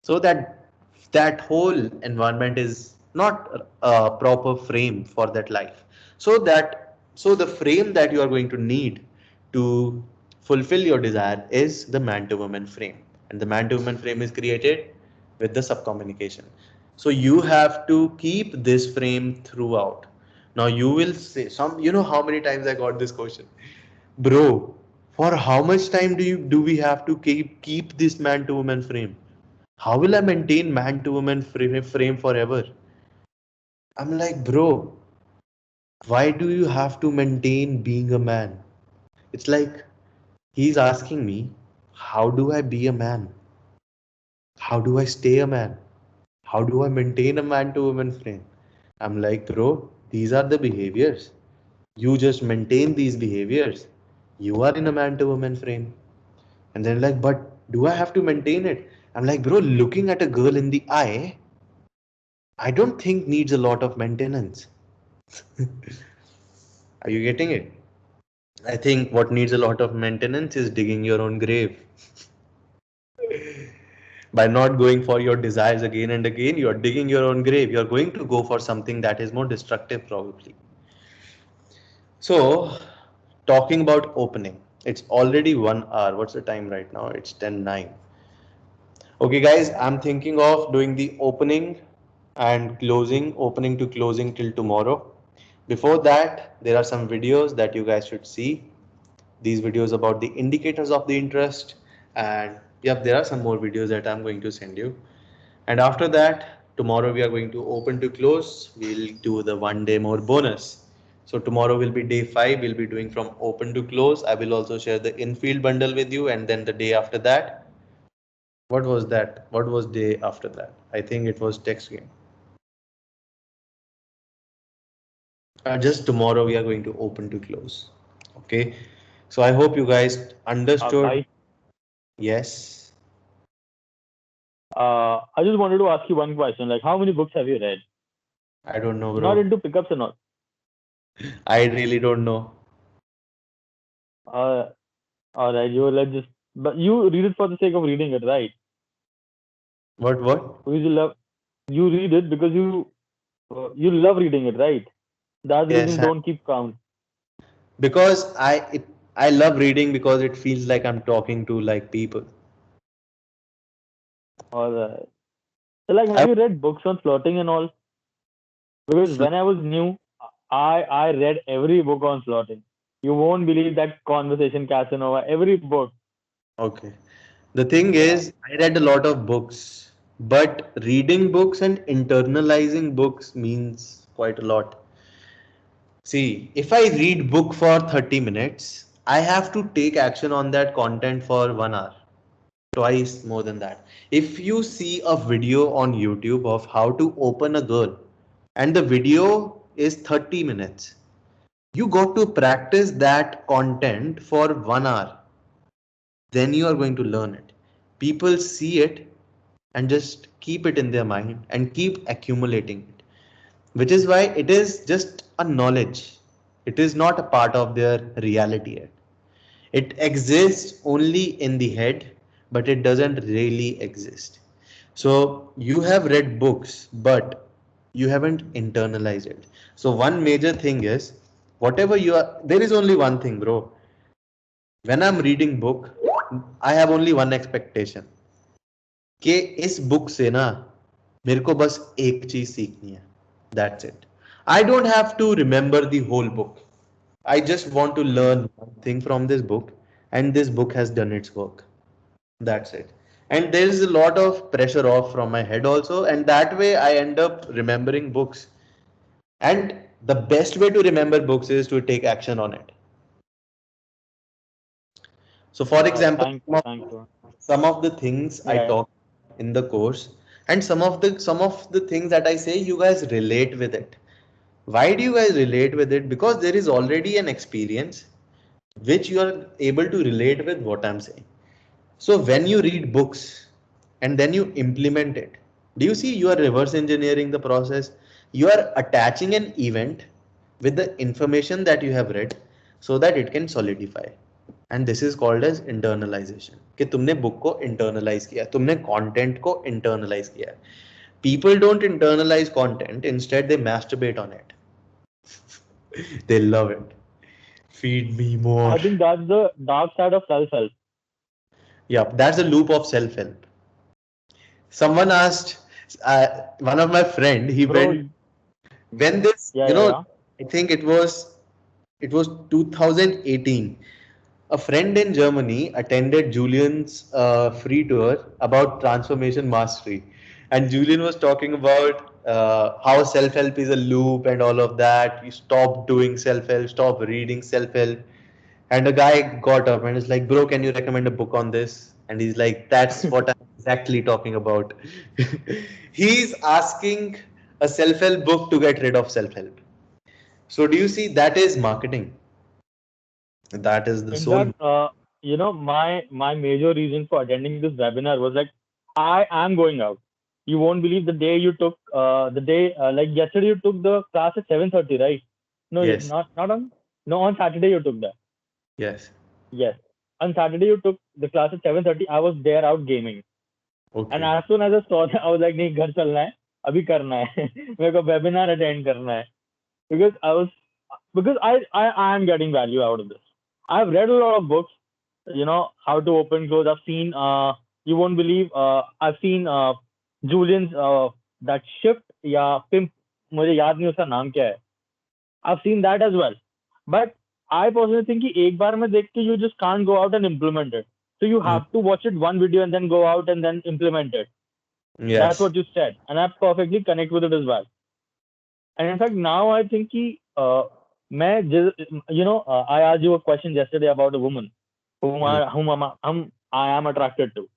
Speaker 1: So that whole environment is not a proper frame for that life. So the frame that you are going to need to fulfill your desire is the man to woman frame, and the man to woman frame is created with the subcommunication. So you have to keep this frame throughout. Now you will say some, how many times I got this question, bro, for how much time do we have to keep this man to woman frame? How will I maintain man to woman frame forever? I'm like, bro, why do you have to maintain being a man? It's like he's asking me, how do I be a man? How do I stay a man? How do I maintain a man to woman frame? I'm like, bro, these are the behaviors. You just maintain these behaviors. You are in a man to woman frame. And they're like, but do I have to maintain it? I'm like, bro, looking at a girl in the eye, I don't think needs a lot of maintenance. Are you getting it? I think what needs a lot of maintenance is digging your own grave. By not going for your desires again and again, you're digging your own grave. You're going to go for something that is more destructive, probably. So, talking about opening, it's already 1 hour. What's the time right now? It's 10:09. Okay, guys, I'm thinking of doing the opening and closing, opening to closing till tomorrow. Before that, there are some videos that you guys should see. These videos about the indicators of the interest, and yep, there are some more videos that I'm going to send you. And after that, tomorrow we are going to open to close. We'll do the 1 day more bonus. So tomorrow will be day 5. We'll be doing from open to close. I will also share the infield bundle with you. And then the day after that, what was that? What was day after that? I think it was text game. Just tomorrow we are going to open to close. Okay. So I hope you guys understood.
Speaker 3: Guys,
Speaker 1: Yes.
Speaker 3: I just wanted to ask you one question. Like, how many books have you read?
Speaker 1: I don't know,
Speaker 3: Not
Speaker 1: bro.
Speaker 3: into pickups and all.
Speaker 1: I really don't know.
Speaker 3: Uh, all right, you let just, but you read it for the sake of reading it, right?
Speaker 1: What?
Speaker 3: Because you read it because you love reading it, right? That's the
Speaker 1: Yes.
Speaker 3: reason you don't keep count.
Speaker 1: Because I love reading because it feels like I'm talking to like people.
Speaker 3: All right. So, like, have
Speaker 1: I
Speaker 3: you read books on flirting and all? Because
Speaker 1: fl-
Speaker 3: when I was new, I read every book on flirting. You won't believe that conversation Casanova, every book.
Speaker 1: okay. The thing
Speaker 3: Yeah.
Speaker 1: is, I read a lot of books, but reading books and internalizing books means quite a lot. See, if I read book for 30 minutes, I have to take action on that content for 1 hour, twice more than that. If you see a video on YouTube of how to open a girl, and the video is 30 minutes, you got to practice that content for 1 hour, then you are going to learn it. People see it and just keep it in their mind and keep accumulating it, which is why it is just a knowledge. It is not a part of their reality yet. It exists only in the head, but it doesn't really exist. So you have read books, but you haven't internalized it. So one major thing is, whatever you are, there is only one thing, bro. When I'm reading book, I have only one expectation कि इस book से ना मेरे को बस एक चीज सीखनी है. That's it. I don't have to remember the whole book. I just want to learn one thing from this book, and this book has done its work. That's it. And there is a lot of pressure off from my head also, and that way I end up remembering books. And the best way to remember books is to take action on it. So, for
Speaker 3: All right.
Speaker 1: example,
Speaker 3: Thank you. Thank you.
Speaker 1: some of the things I
Speaker 3: Yeah.
Speaker 1: talk in the course, and some of the things that I say, you guys relate with it. Why do you guys relate with it? Because there is already an experience which you are able to relate with what I'm saying. So when you read books and then you implement it, do you see you are reverse engineering the process? You are attaching an event with the information that you have read so that it can solidify. And this is called as internalization. कि तुमने book को internalize किया, तुमने content को internalize किया. People don't internalize content, instead they masturbate on it. They love it. Feed me more.
Speaker 3: I think that's the dark side of self-help.
Speaker 1: Yeah, that's the loop of self-help. Someone asked, one of my friend, he
Speaker 3: Bro,
Speaker 1: went when this,
Speaker 3: yeah, yeah, yeah.
Speaker 1: I think it was 2018. A friend in Germany attended Julian's free tour about transformation mastery, and Julian was talking about how self-help is a loop and all of that. You stop doing self-help, stop reading self-help. And a guy got up and is like, "Bro, can you recommend a book on this?" And he's like, that's what I'm exactly talking about. He's asking a self-help book to get rid of self-help. So do you see that is marketing? That is the
Speaker 3: In
Speaker 1: soul.
Speaker 3: fact, my major reason for attending this webinar was like, I am going out. You won't believe the day you took the day like yesterday you took the class at 7:30, right? No,
Speaker 1: Yes.
Speaker 3: not on no on Saturday you took that.
Speaker 1: Yes.
Speaker 3: Yes, on Saturday you took the class at 7:30. I was there out gaming, and
Speaker 1: Okay.
Speaker 3: as soon as I saw that, I was like, नहीं घर चलना है, अभी करना है, मेरे को webinar attend करना है, because I am getting value out of this. I've read a lot of books, how to open close. I've seen you won't believe I've seen Julian's that shift या pimp, मुझे याद नहीं उसका नाम क्या है. I've seen that as well. But I personally think कि एक बार में देख के you just can't go out and implement it. So you
Speaker 1: Mm.
Speaker 3: have to watch it one video and then go out and then implement it. That's
Speaker 1: Yes.
Speaker 3: what you said, and I perfectly connect with it as well. And in fact, now I think कि I asked you a question yesterday about a woman
Speaker 1: Mm.
Speaker 3: I am attracted to.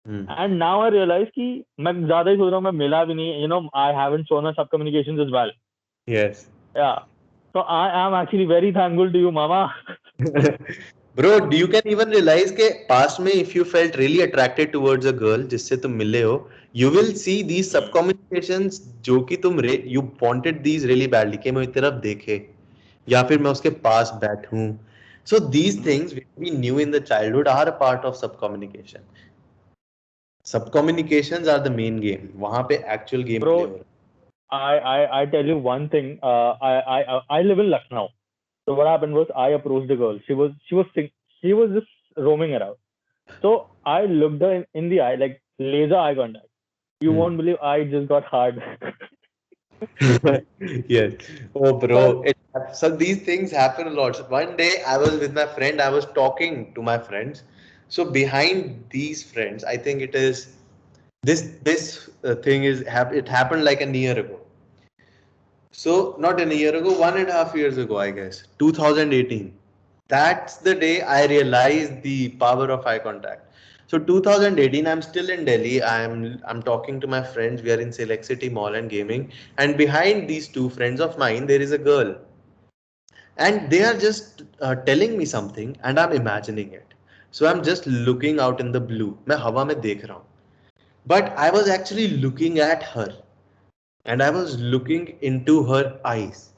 Speaker 1: Mm.
Speaker 3: And now I realize कि मैं ज़्यादा ही सोच रहा हूँ मैं मिला भी नहीं. I haven't shown her sub communications as well.
Speaker 1: Yes.
Speaker 3: Yeah. So I am actually very thankful to you, Mama.
Speaker 1: Bro, do you can even realize के past में if you felt really attracted towards a girl जिससे तुम मिले हो, you will see these sub communications जो कि you wanted these really badly कि मैं इस तरफ देखे या फिर मैं उसके पास बैठूं. So these things which we knew in the childhood are a part of sub communication. Sub communications are the main game. वहां पे actual game play हो
Speaker 3: Bro,
Speaker 1: रहा
Speaker 3: I tell you one thing. I live in Lucknow. So what happened was I approached a girl. She was just roaming around. So I looked her in the eye, like laser eye contact. You
Speaker 1: है.
Speaker 3: won't believe I just got hard.
Speaker 1: Yes. Oh, bro.
Speaker 3: But
Speaker 1: So these things happen a lot. So one day I was with my friend, I was talking to my friends. So behind these friends, I think it is this thing it happened like a year ago. So not in a year ago, 1.5 years ago, I guess, 2018. That's the day I realized the power of eye contact. So 2018, I'm still in Delhi. I'm talking to my friends. We are in Select City Mall and gaming. And behind these two friends of mine, there is a girl, and they are just telling me something, and I'm imagining it. So I'm just looking out in the blue. मैं हवा में देख रहा हूँ. But I was actually looking at her, and I was looking into her eyes.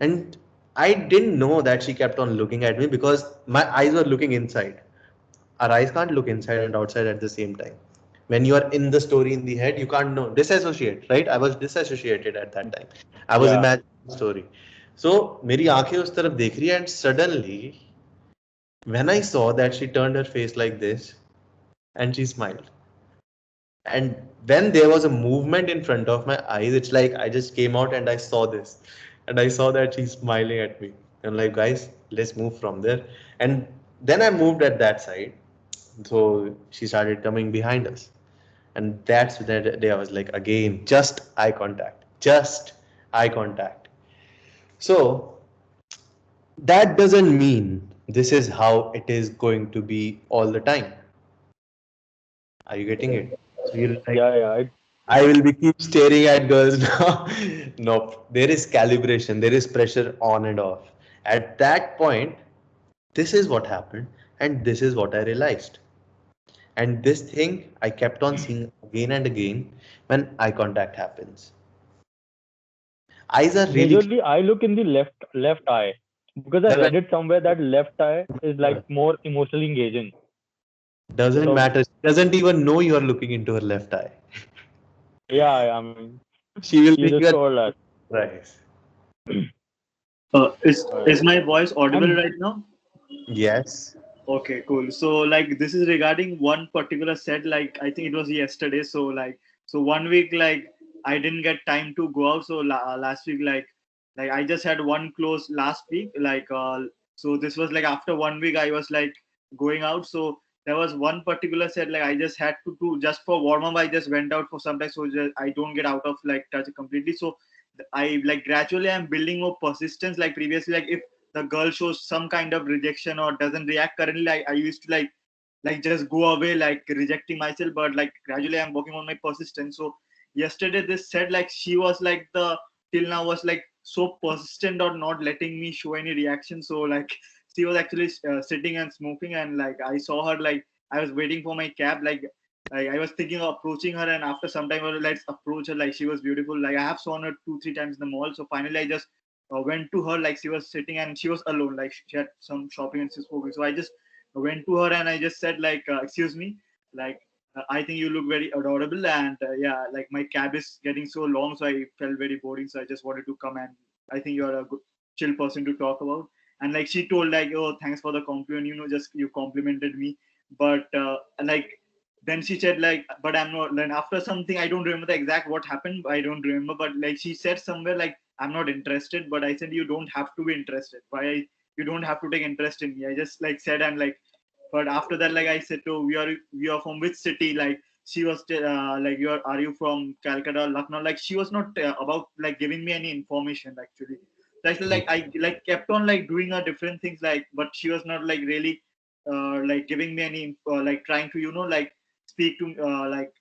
Speaker 1: And I didn't know that she kept on looking at me because my eyes were looking inside. Our eyes can't look inside and outside at the same time. When you are in the story in the head, you can't know. Disassociate, right? I was disassociated at that time. I was
Speaker 3: yeah,
Speaker 1: imagining the story. So मेरी आंखें उस तरफ देख रही है, and suddenly when I saw that she turned her face like this and she smiled. And when there was a movement in front of my eyes, it's like I just came out and I saw this. And I saw that she's smiling at me. I'm like, guys, let's move from there. And then I moved at that side. So she started coming behind us. And that's that day I was like, again, just eye contact. Just eye contact. So that doesn't mean this is how it is going to be all the time. Are you getting it? So you're like,
Speaker 3: yeah.
Speaker 1: I will be keep staring at girls now. Nope. There is calibration. There is pressure on and off. At that point, this is what happened, and this is what I realized. And this thing I kept on seeing again and again when eye contact happens. Eyes are really
Speaker 3: Majorly, I look in the left eye because I read it somewhere that left eye is like more emotionally engaging.
Speaker 1: doesn't
Speaker 3: So
Speaker 1: matter. She doesn't even know you are looking into her left eye.
Speaker 3: yeah, I mean,
Speaker 1: She will
Speaker 3: you
Speaker 1: think
Speaker 3: just
Speaker 1: you are
Speaker 3: told us.
Speaker 1: right.
Speaker 2: Is my voice audible
Speaker 3: And
Speaker 2: right now?
Speaker 1: Yes.
Speaker 2: Okay, cool. So like this is regarding one particular set. Like I think it was yesterday. So like so 1 week like I didn't get time to go out. So last week like I just had one close last week. So this was like after 1 week I was like going out. So there was one particular set like I just had to do just for warm up. I just went out for some time so just, I don't get out of like touch completely. So I like gradually I'm building more persistence. Like previously, like if the girl shows some kind of rejection or doesn't react currently, I used to like like just go away, like rejecting myself. But like gradually I'm working on my persistence. So yesterday this said like she was like the till now was like so persistent or not letting me show any reaction. So like she was actually sitting and smoking, and like I saw her, like I was waiting for my cab, like I was thinking of approaching her, and after some time I was like, let's approach her. Like she was beautiful. Like I have seen her 2 3 times in the mall. So finally I just went to her. Like she was sitting and she was alone. Like she had some shopping and she was smoking. So I just went to her and I just said like, excuse me, like I think you look very adorable, and yeah, like my cab is getting so long, so I felt very boring. So I just wanted to come, and I think you're a good chill person to talk about. And like she told like, oh, thanks for the compliment. Just you complimented me, but and like then she said like, but I'm not. Then after something, I don't remember the exact what happened. I don't remember, but like she said somewhere like, I'm not interested. But I said you don't have to be interested. Why you don't have to take interest in me? I just like said, and like, but after that, like I said, oh, we are from which city? Like she was like, are you from Calcutta, Lucknow? Like she was not about like giving me any information actually. Like I like kept on like doing different things, like, but she was not like really like giving me any like trying to like speak to like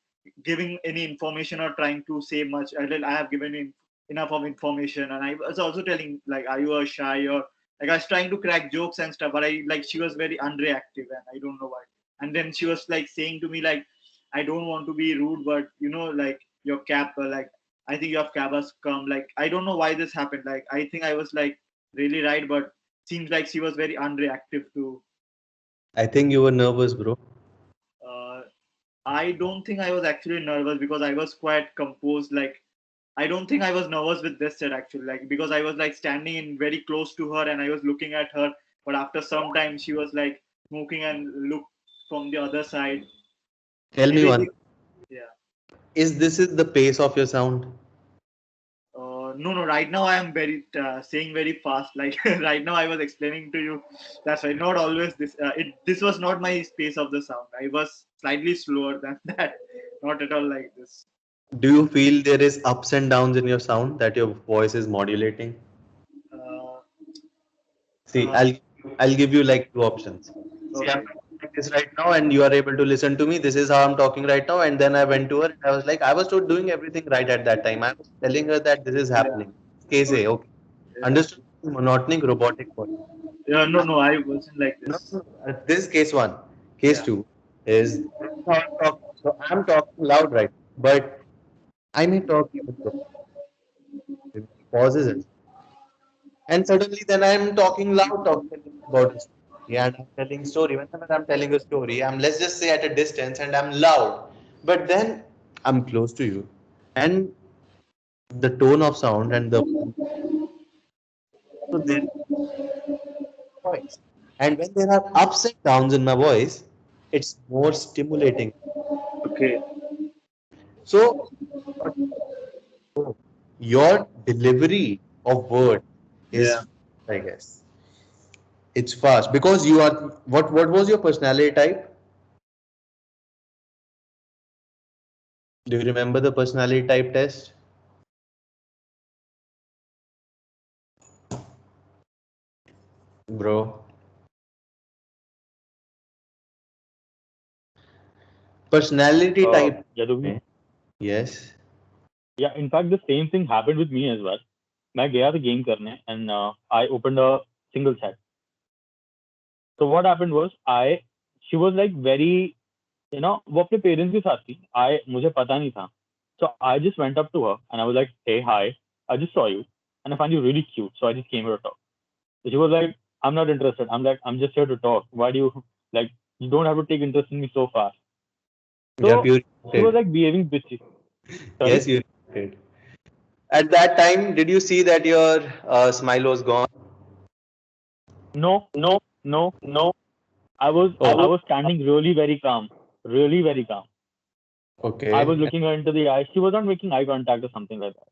Speaker 2: giving any information or trying to say much. I have given enough of information, and I was also telling like, are you a shy or like I was trying to crack jokes and stuff, but I like she was very unreactive, and I don't know why. And then she was like saying to me like, I don't want to be rude, but like your cap, like I think your cab has come. Like I don't know why this happened. Like I think I was like really right, but seems like she was very unreactive to.
Speaker 1: I think you were nervous, bro.
Speaker 2: Uh, I don't think I was actually nervous because I was quite composed. Like I don't think I was nervous with this set actually, like because I was like standing in very close to her and I was looking at her. But after some time, she was like smoking and looked from the other side.
Speaker 1: Tell me
Speaker 2: Maybe
Speaker 1: one.
Speaker 2: yeah.
Speaker 1: Is this is the pace of your sound?
Speaker 2: No, no. Right now, I am very saying very fast. Like right now, I was explaining to you. That's why not always this. This was not my space of the sound. I was slightly slower than that. Not at all like this.
Speaker 1: Do you feel there is ups and downs in your sound that your voice is modulating?
Speaker 2: Uh,
Speaker 1: See,
Speaker 2: uh,
Speaker 1: I'll give you like two options. See, I'm
Speaker 2: okay.
Speaker 1: talking like this right now, and you are able to listen to me. This is how I'm talking right now. And then I went to her, and I was like, I was not doing everything right at that time. I was telling her that this is
Speaker 2: Yeah.
Speaker 1: happening. Case A,
Speaker 2: Okay.
Speaker 1: okay.
Speaker 2: Yeah.
Speaker 1: Understood? Monotonic robotic voice.
Speaker 2: Yeah. No, no. I wasn't like
Speaker 1: No,
Speaker 2: this.
Speaker 1: no, no. This is case one. Case
Speaker 2: Yeah.
Speaker 1: two is this is how I'm talking. So I'm talking loud right, but I may talk even though with pauses and suddenly then I'm talking loud, talking about a story, and I'm telling story. Whenever I'm telling a story, I'm let's just say at a distance and I'm loud, but then I'm close to you, and the tone of sound and the so there voice, and when there are ups and downs in my voice, it's more stimulating.
Speaker 2: Okay.
Speaker 1: So your delivery of word
Speaker 2: Yeah.
Speaker 1: is, I guess, it's fast because you are what was your personality type? Do you remember the personality type test? Bro, personality type.
Speaker 3: Yadhuvir.
Speaker 1: Yes.
Speaker 3: Yeah, in fact, the same thing happened with me as well. मैं गया था game करने and I opened a single chat. So what happened was she was like very, वो अपने parents के साथ थी. मुझे पता नहीं था. So I just went up to her and I was like, hey, hi, I just saw you and I find you really cute. So I just came here to talk. So she was like, I'm not interested. I'm like, I'm just here to talk. Why do you, like, you don't have to take interest in me so fast.
Speaker 1: Yep,
Speaker 3: So
Speaker 1: you
Speaker 3: she was
Speaker 1: did.
Speaker 3: like behaving bitchy.
Speaker 1: Yes,
Speaker 3: Sorry?
Speaker 1: you did. At that time, did you see that your smile was gone?
Speaker 3: No, no, no. I
Speaker 1: Oh,
Speaker 3: was standing really very calm. Really very calm. I was
Speaker 1: okay.
Speaker 3: looking her into the eyes. She was not making eye contact or something like that.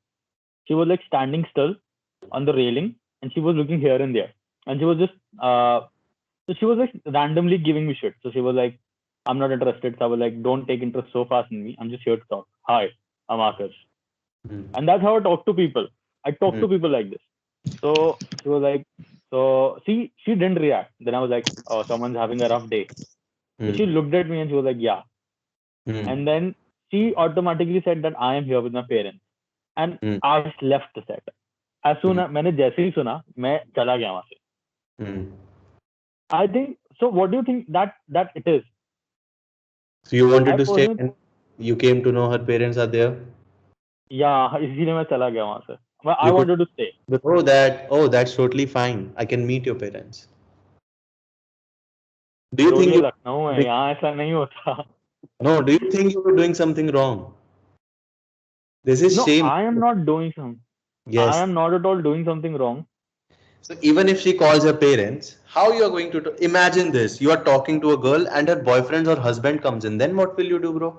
Speaker 3: She was like standing still on the railing and she was looking here and there. And she was just so she was like randomly giving me shit. So she was like, I'm not interested. So I was like, don't take interest so fast in me. I'm just here to talk. Hi, I'm Akash.
Speaker 1: Hmm.
Speaker 3: And that's how I talk to people. I talk
Speaker 1: Hmm.
Speaker 3: to people like this. So she was like, so she didn't react. Then I was like, oh, someone's having a rough day. So she looked at me and she was like, yeah. And then she automatically said that I am here with my parents. And I just left the set. As soon as मैंने जैसे ही सुना, मैं चला गया वहां से. I think so. What do you think that it is?
Speaker 1: So you wanted
Speaker 3: I
Speaker 1: to stay
Speaker 3: personally,
Speaker 1: and you came to know her parents are there?
Speaker 3: yeah, इसीलिए मैं चला गया वहां से. But I
Speaker 1: You could
Speaker 3: wanted to stay.
Speaker 1: that's totally fine. I can meet your parents. Do you
Speaker 3: Bro,
Speaker 1: think
Speaker 3: ये
Speaker 1: you
Speaker 3: Lucknow है, यहाँ ऐसा नहीं होता.
Speaker 1: no, do you think you were doing something wrong? This is
Speaker 3: No,
Speaker 1: shame.
Speaker 3: I am not doing something. I
Speaker 1: Yes.
Speaker 3: am not at all doing something wrong.
Speaker 1: So even if she calls her parents, how you are going to imagine this? You are talking to a girl and her boyfriend or husband comes in. Then what will you do, bro?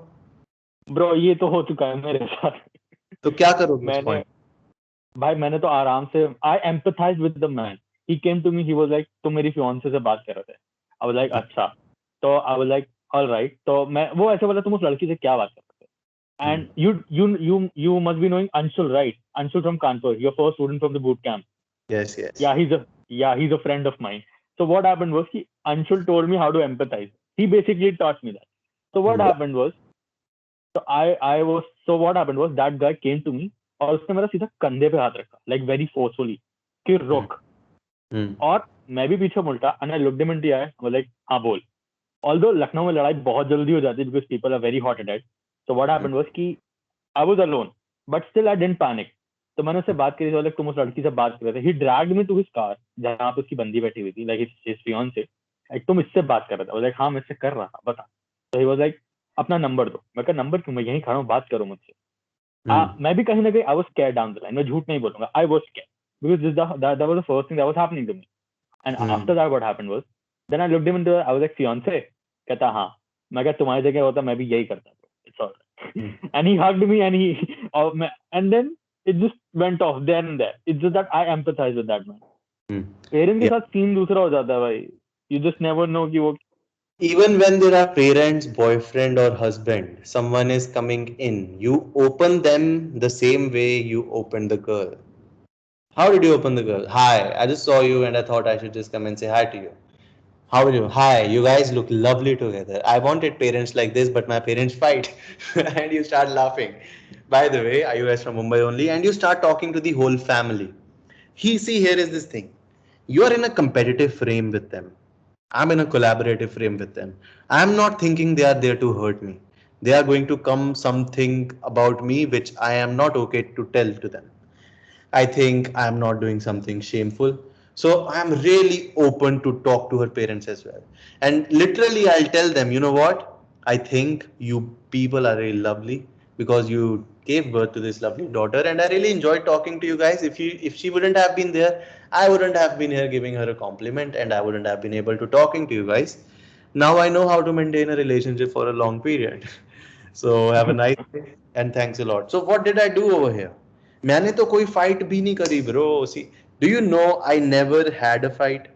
Speaker 3: Bro, ये तो हो चुका है मेरे साथ.
Speaker 1: तो क्या करोगे उस
Speaker 3: मैंने
Speaker 1: point?
Speaker 3: भाई मैंने तो आराम से I empathized with the man. He came to me. He was like, तुम मेरी fiance से बात कर रहे थे. I was like, अच्छा. तो I was like, all right. तो मैं वो ऐसे बोला, तुम उस लड़की से क्या बात कर रहे थे? And you must be knowing Anshul, right? Anshul from Kanpur, your first student from the boot camp.
Speaker 1: Yes, yes.
Speaker 3: He's a friend of mine. So what happened was Anshul told me how to empathize. He basically taught me that. So what happened was, what happened was that guy came to me और उसने मेरा सीधा कंधे पे हाथ रखा, like very forcefully, कि रुक. और मैं भी पीछे मुड़ता and I looked him in the eye. I was like, हाँ बोल. Although लखनऊ में लड़ाई बहुत जल्दी हो जाती है because people are very hot-headed. So what happened was कि I was alone, but still I didn't panic. तो मैंने उससे बात करी, like तुम उस लड़की से बात कर रहे थे. He dragged me to his car जहाँ पे उसकी बंदी बैठी हुई थी, like his fiance. Like तुम इससे बात कर रहे थे. I was like, हाँ मैं इससे कर रहा था, बता. So he was like, अपना नंबर दो. मैं कहा नंबर क्यों, मैं यहीं खड़ा हूँ, बात करो मुझसे. मैं भी कहीं ना कहीं I was scared down the line. मैं झूठ नहीं बोलूंगा, I was scared because that was the first thing that was happening to me. And after that what happened was, then I looked him into, I was like, fiance? कहता हाँ. मैं कहा तुम्हारी जगह होता मैं भी यही करता. It's all right. And he hugged me and then it just went off there and there. It's just that I empathize with that man. Parents के साथ सीन दूसरा हो जाता है भाई. You just never know कि वो.
Speaker 1: Even when there are parents, boyfriend or husband, someone is coming in, you open them the same way you open the girl. How did you open the girl? Hi, I just saw you and I thought I should just come and say hi to you. How are you? Hi, you guys look lovely together. I wanted parents like this, but my parents fight. And you start laughing. By the way, are you guys from Mumbai only? And you start talking to the whole family. See, here is this thing. You are in a competitive frame with them. I'm in a collaborative frame with them. I'm not thinking they are there to hurt me. They are going to come something about me which I am not okay to tell to them. I think I'm not doing something shameful. So I'm really open to talk to her parents as well. And literally, I'll tell them, you know what? I think you people are really lovely because you gave birth to this lovely daughter, and I really enjoyed talking to you guys. If she wouldn't have been there, I wouldn't have been here giving her a compliment, and I wouldn't have been able to talking to you guys. Now I know how to maintain a relationship for a long period. So have a nice day and thanks a lot. So what did I do over here? मैंने तो कोई fight भी नहीं करी bro. See, do you know I never had a fight?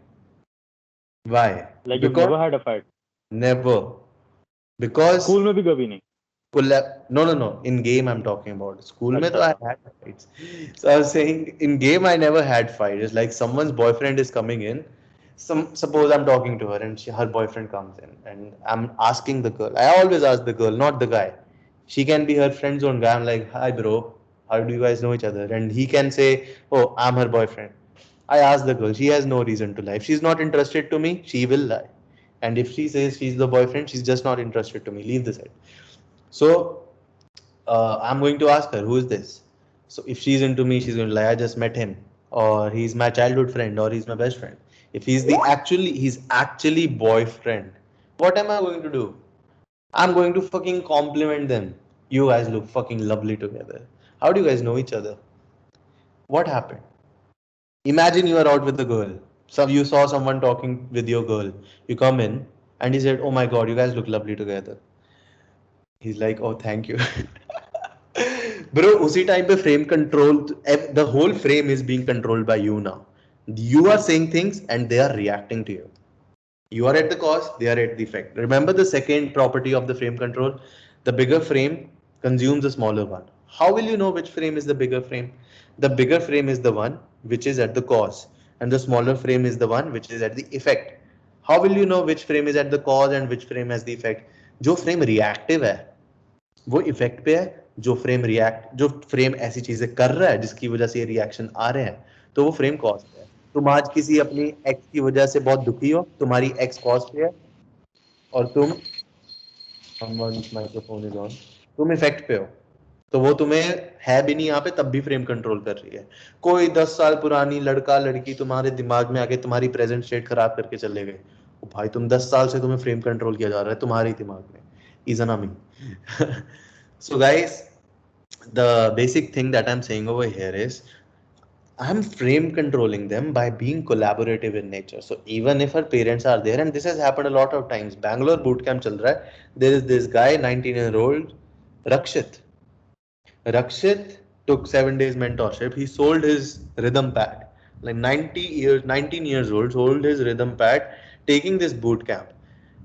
Speaker 1: Why?
Speaker 3: Like you've
Speaker 1: Because
Speaker 3: never had a fight.
Speaker 1: never. Because
Speaker 3: School में भी कभी नहीं.
Speaker 1: no. In game I'm talking about. School में
Speaker 3: अच्छा
Speaker 1: तो I
Speaker 3: अच्छा.
Speaker 1: had fights. So I was saying in game I never had fight. It's like someone's boyfriend is coming in. Suppose I'm talking to her and her boyfriend comes in and I'm asking the girl. I always ask the girl, not the guy. She can be her friend zone guy. I'm like, hi bro, how do you guys know each other? And he can say, oh, I'm her boyfriend. I ask the girl. She has no reason to lie. If she's not interested to me, she will lie. And if she says she's the boyfriend, she's just not interested to me. Leave this. So I'm going to ask her, who is this? So if she's into me, she's going to lie, I just met him, or he's my childhood friend, or he's my best friend. If he's actually boyfriend, what am I going to do? I'm going to fucking compliment them. You guys look fucking lovely together. How do you guys know each other? What happened? Imagine you are out with a girl. So you saw someone talking with your girl. You come in and he said, oh my god, you guys look lovely together. He's like, oh, thank you. Bro, उसी time पे frame control, the whole frame is being controlled by you now. You are saying things and they are reacting to you. You are at the cause, they are at the effect. Remember the second property of the frame control? The bigger frame consumes the smaller one. How will you know which frame is the bigger frame? The bigger frame is the one which is at the cause, and the smaller frame is the one which is at the effect. How will you know which frame is at the cause and which frame has the effect? जो frame reactive है वो effect पे है, जो frame ऐसी चीजें कर रहा है जिसकी वजह से ये रिएक्शन आ रहे हैं, तो वो फ्रेम कॉज पे है। तुम आज किसी अपनी एक्स की वजह से बहुत दुखी हो, तुम्हारी एक्स कॉज पे है, और माइक्रोफोन इज ऑन, तुम इफेक्ट पे हो, तो वो तुम्हें है भी नहीं यहाँ पे, तब भी फ्रेम कंट्रोल कर रही है। कोई 10 साल पुरानी लड़का लड़की तुम्हारे दिमाग में आके तुम्हारी प्रेजेंट स्टेट खराब करके चले गए, भाई तुम 10 साल से तुम्हें फ्रेम कंट्रोल किया जा रहा है तुम्हारे दिमाग में, is me. So guys, the basic thing that I'm saying over here is I'm frame controlling them by being collaborative in nature. So even if our parents are there, and this has happened a lot of times, Bangalore boot camp chal raha hai, there is this guy 19-year-old Rakshit. Rakshit took 7 days mentorship. He sold his rhythm pad. Like 19 years old, sold his rhythm pad, taking this boot camp.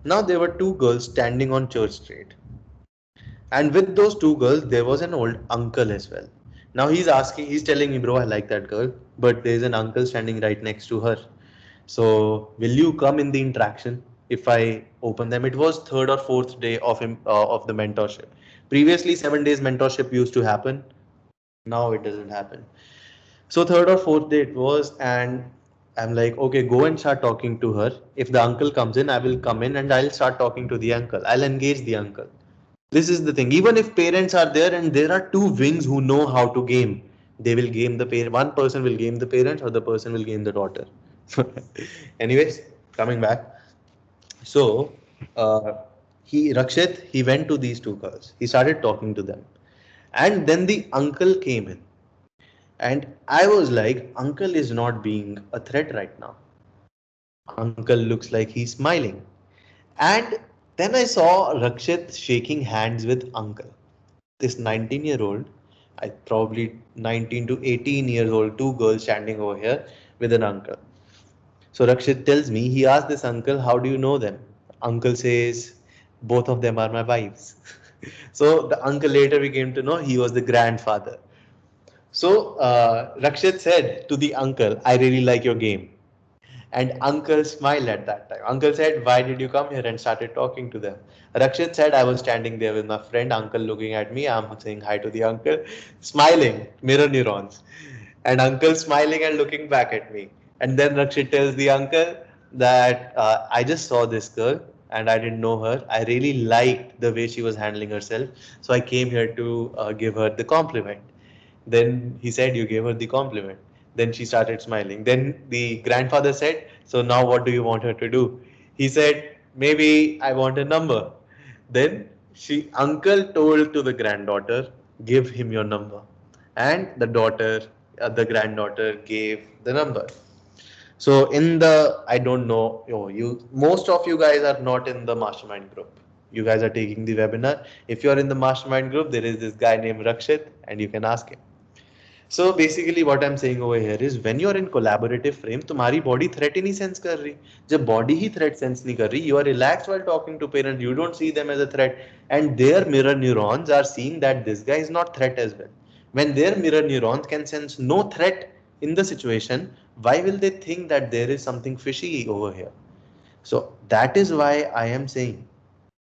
Speaker 1: Now there were two girls standing on Church Street. And with those two girls, there was an old uncle as well. Now he's telling me, bro, I like that girl, but there's an uncle standing right next to her. So will you come in the interaction if I open them? It was third or fourth day of of the mentorship. Previously, 7 days mentorship used to happen. Now it doesn't happen. So third or fourth day it was, and I'm like, okay, go and start talking to her. If the uncle comes in, I will come in and I'll start talking to the uncle. I'll engage the uncle. This is the thing. Even if parents are there and there are two wings who know how to game, they will game the parent. One person will game the parents, or the person will game the daughter. Anyways, coming back. So Rakshit, he went to these two girls. He started talking to them, and then the uncle came in, and I was like, uncle is not being a threat right now. Uncle looks like he's smiling. And then I saw Rakshit shaking hands with uncle. This 19-year-old, I probably 19 to 18 years old, two girls standing over here with an uncle. So Rakshit tells me, he asked this uncle, how do you know them? Uncle says, both of them are my wives. So the uncle later we came to know he was the grandfather. So Rakshit said to the uncle, I really like your game. And uncle smiled at that time. Uncle said, why did you come here, and started talking to them. Rakshit said, I was standing there with my friend, uncle looking at me. I'm saying hi to the uncle, smiling, mirror neurons. And uncle smiling and looking back at me. And then Rakshit tells the uncle that I just saw this girl and I didn't know her. I really liked the way she was handling herself. So I came here to give her the compliment. Then he said, you gave her the compliment. Then she started smiling. Then the grandfather said, so now what do you want her to do? He said, maybe I want a number. Then uncle told to the granddaughter, give him your number. And the granddaughter gave the number. So I don't know, most of you guys are not in the mastermind group. You guys are taking the webinar. If you're in the mastermind group, there is this guy named Rakshit and you can ask him. So basically what I'm saying over here is when you're in collaborative frame, तुम्हारी body threat ही नहीं sense कर रही. जब body ही threat sense नहीं कर रही, you are relaxed while talking to parents. You don't see them as a threat, and their mirror neurons are seeing that this guy is not threat as well. When their mirror neurons can sense no threat in the situation, why will they think that there is something fishy over here? So that is why I am saying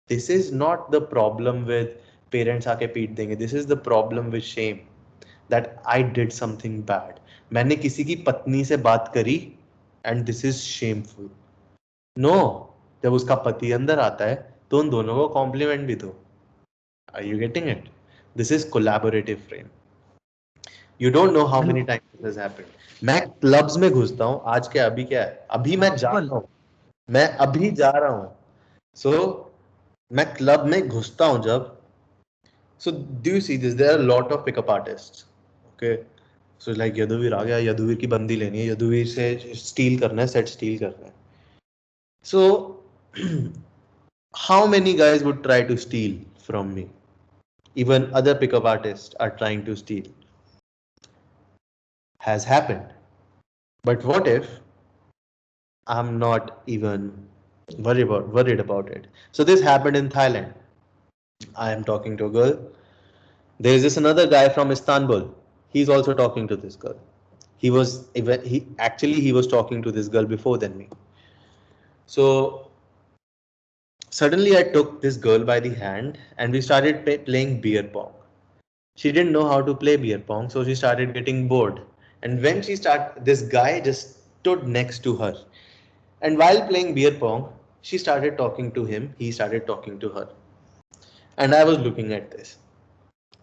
Speaker 1: this is not the problem with parents आके पीट देंगे. This is the problem with shame. That I did something bad. मैंने किसी की पत्नी से बात करी and this is shameful. No, जब उसका पति अंदर आता है तो उन दोनों को कॉम्प्लीमेंट भी दो. Are you getting it? This is collaborative frame. You don't know how many times this has happened. मैं क्लब्स में घुसता हूँ. आज क्या अभी क्या है? अभी मैं जा रहा हूँ. मैं अभी जा रहा हूँ. So मैं क्लब में घुसता हूँ जब. So do you see this? There are a lot of pickup artists. Okay. So like Yadhuvir आ गया, Yadhuvir की बंदी लेनी है, Yadhuvir से स्टील करना है, सेट स्टील करना है. So how many guys would try to steal from me? Even other pickup artists are trying to steal. Has happened. But what if I'm not even worried about it? So this happened in Thailand. I am talking to a girl. There is this another guy from Istanbul. He's also talking to this girl. He was talking to this girl before than me. So suddenly I took this girl by the hand and we started playing beer pong. She didn't know how to play beer pong, so she started getting bored. And when this guy just stood next to her. And while playing beer pong, she started talking to him, he started talking to her. And I was looking at this.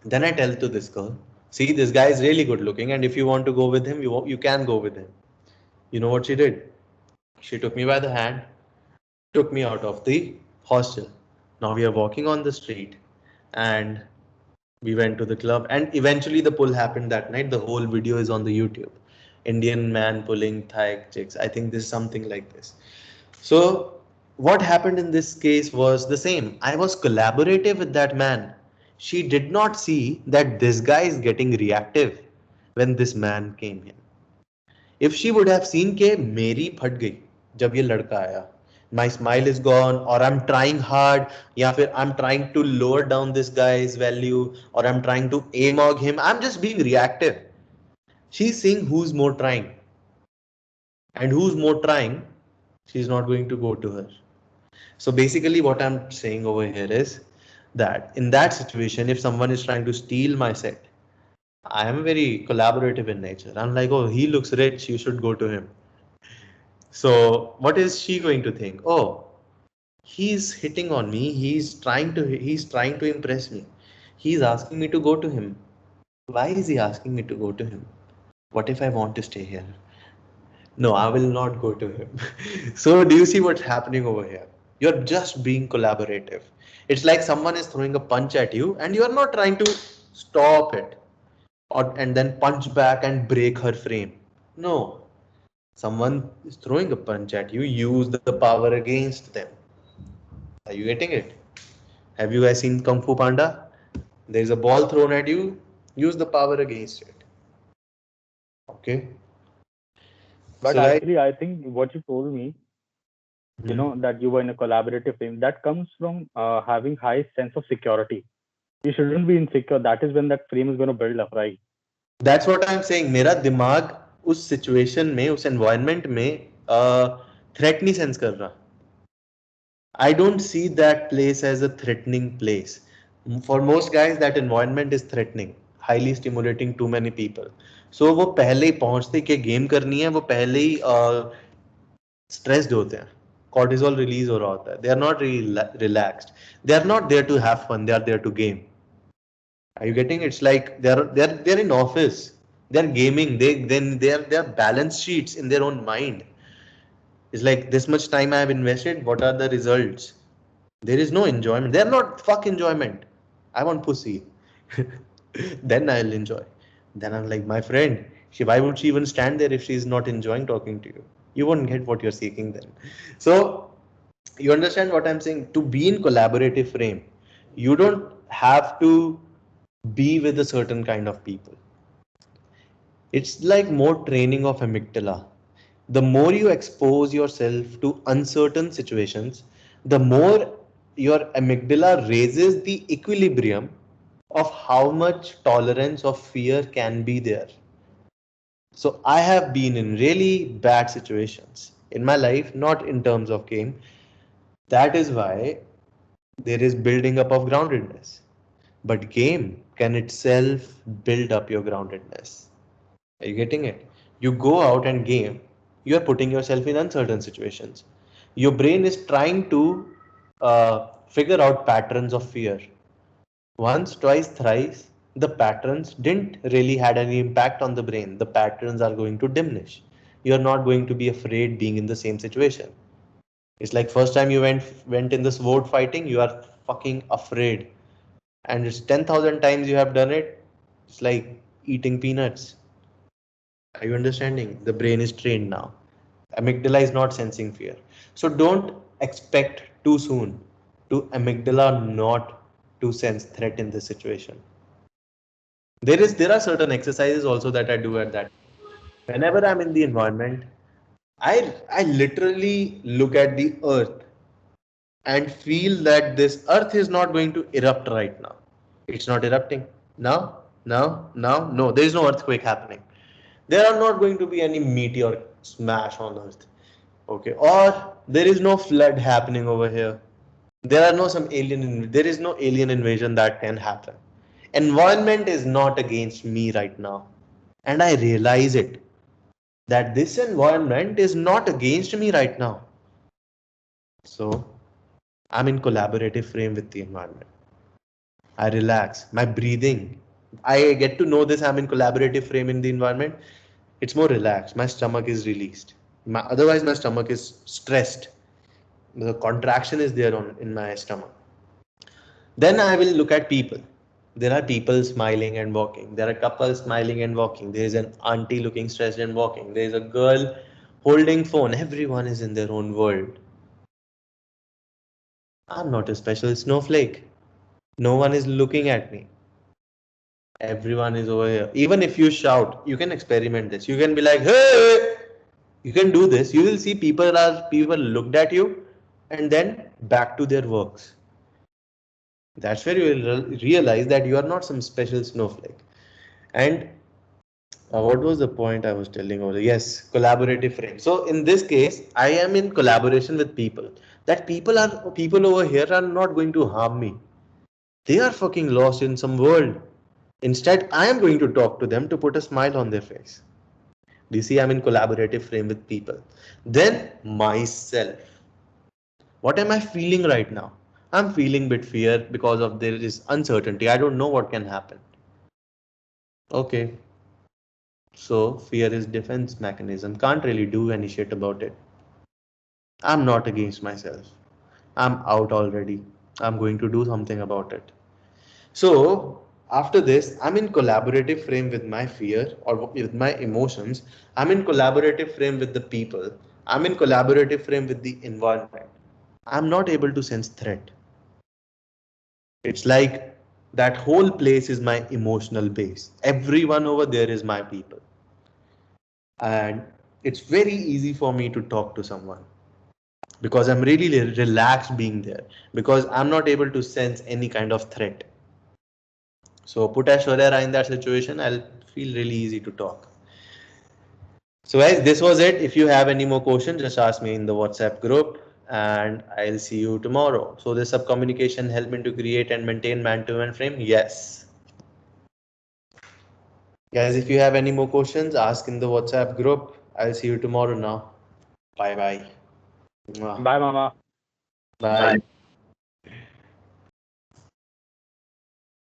Speaker 1: Then I tell to this girl, see, this guy is really good looking, and if you want to go with him, you can go with him. You know what she did? She took me by the hand, took me out of the hostel. Now we are walking on the street, and we went to the club, and eventually the pull happened that night. The whole video is on the YouTube. Indian man pulling Thai chicks. I think this is something like this. So what happened in this case was the same. I was collaborative with that man. She did not see that this guy is getting reactive when this man came in. If she would have seen के मेरी फट गई जब ये लड़का आया, my smile is gone, or I'm trying hard, या फिर I'm trying to lower down this guy's value, or I'm trying to amog him, I'm just being reactive. She's seeing who's more trying, and who's more trying, she's not going to go to her. So basically what I'm saying over here is that in that situation, if someone is trying to steal my set, I am very collaborative in nature. I'm like, oh, he looks rich, you should go to him. So what is she going to think? Oh, he's hitting on me. He's trying to impress me. He's asking me to go to him. Why is he asking me to go to him? What if I want to stay here? No, I will not go to him. So do you see what's happening over here? You're just being collaborative. It's like someone is throwing a punch at you and you are not trying to stop it or and then punch back and break her frame. No, someone is throwing a punch at you, use the power against them. Are you getting it? Have you guys seen Kung Fu Panda? There's a ball thrown at you, use the power against it. Okay.
Speaker 3: But
Speaker 1: So guys,
Speaker 3: actually, I think what you told me, that you were in a collaborative team, that comes from having high sense of security. You shouldn't be insecure. That is when that frame is going to build up, right?
Speaker 1: that's what I'm saying. मेरा दिमाग उस situation में उस environment में threat नहीं sense कर रहा. I don't see that place as a threatening place. For most guys, that environment is threatening, highly stimulating too many people. So वो पहले ही पहुंचते कि गेम करनी है, वो पहले ही स्ट्रेस्ड होते हैं. Cortisol release हो रहा होता है. They are not really relaxed. They are not there to have fun. They are there to game. Are you getting it? It's like they're in office. They're gaming. They're balance sheets in their own mind. It's like this much time I have invested. What are the results? There is no enjoyment. They're not fuck enjoyment. I want pussy. Then I'll enjoy. Then I'm like, my friend, why would she even stand there if she's not enjoying talking to you? You won't get what you're seeking then. So you understand what I'm saying? To be in collaborative frame, you don't have to be with a certain kind of people. It's like more training of amygdala. The more you expose yourself to uncertain situations, the more your amygdala raises the equilibrium of how much tolerance of fear can be there. So I have been in really bad situations in my life, not in terms of game. That is why there is building up of groundedness. But game can itself build up your groundedness. Are you getting it? You go out and game, you are putting yourself in uncertain situations. Your brain is trying to figure out patterns of fear. Once, twice, thrice, the patterns didn't really had any impact on the brain. The patterns are going to diminish. You're not going to be afraid being in the same situation. It's like first time you went in this sword fighting, you are fucking afraid. And it's 10,000 times you have done it. It's like eating peanuts. Are you understanding? The brain is trained now. Amygdala is not sensing fear. So don't expect too soon to amygdala not to sense threat in this situation. There are certain exercises also that I do at that. Whenever I'm in the environment, I literally look at the earth and feel that this earth is not going to erupt right now. It's not erupting. Now, now, no, there is no earthquake happening. There are not going to be any meteor smash on earth. Okay, or there is no flood happening over here. There are no some there is no alien invasion that can happen. Environment is not against me right now. And I realize it that this environment is not against me right now. So I'm in collaborative frame with the environment. I relax. My breathing. I get to know this. I'm in collaborative frame in the environment. It's more relaxed. My stomach is released. Otherwise, my stomach is stressed. The contraction is there in my stomach. Then I will look at people. There are people smiling and walking. There are couples smiling and walking. There is an auntie looking stressed and walking. There is a girl holding phone. Everyone is in their own world. I'm not a special snowflake. No one is looking at me. Everyone is over here. Even if you shout, you can experiment this. You can be like, hey, you can do this. You will see people looked at you and then back to their works. That's where you will realize that you are not some special snowflake. And what was the point I was telling over? Yes, collaborative frame. So in this case, I am in collaboration with people. That people over here are not going to harm me. They are fucking lost in some world. Instead, I am going to talk to them to put a smile on their face. Do you see? I'm in collaborative frame with people. Then myself. What am I feeling right now? I'm feeling bit fear because of there is uncertainty. I don't know what can happen. Okay. So fear is defense mechanism. Can't really do any shit about it. I'm not against myself. I'm out already. I'm going to do something about it. So after this, I'm in collaborative frame with my fear or with my emotions. I'm in collaborative frame with the people. I'm in collaborative frame with the environment. I'm not able to sense threat. It's like that whole place is my emotional base. Everyone over there is my people. And it's very easy for me to talk to someone because I'm really relaxed being there because I'm not able to sense any kind of threat. So put Aishwarya in that situation, I'll feel really easy to talk. So guys, this was it. If you have any more questions, just ask me in the WhatsApp group and I'll see you tomorrow. So this sub communication help me to create and maintain man-to-man frame? Yes. Guys, if you have any more questions, ask in the WhatsApp group. I'll see you tomorrow now. Bye bye.
Speaker 3: Bye, Mama.
Speaker 1: Bye.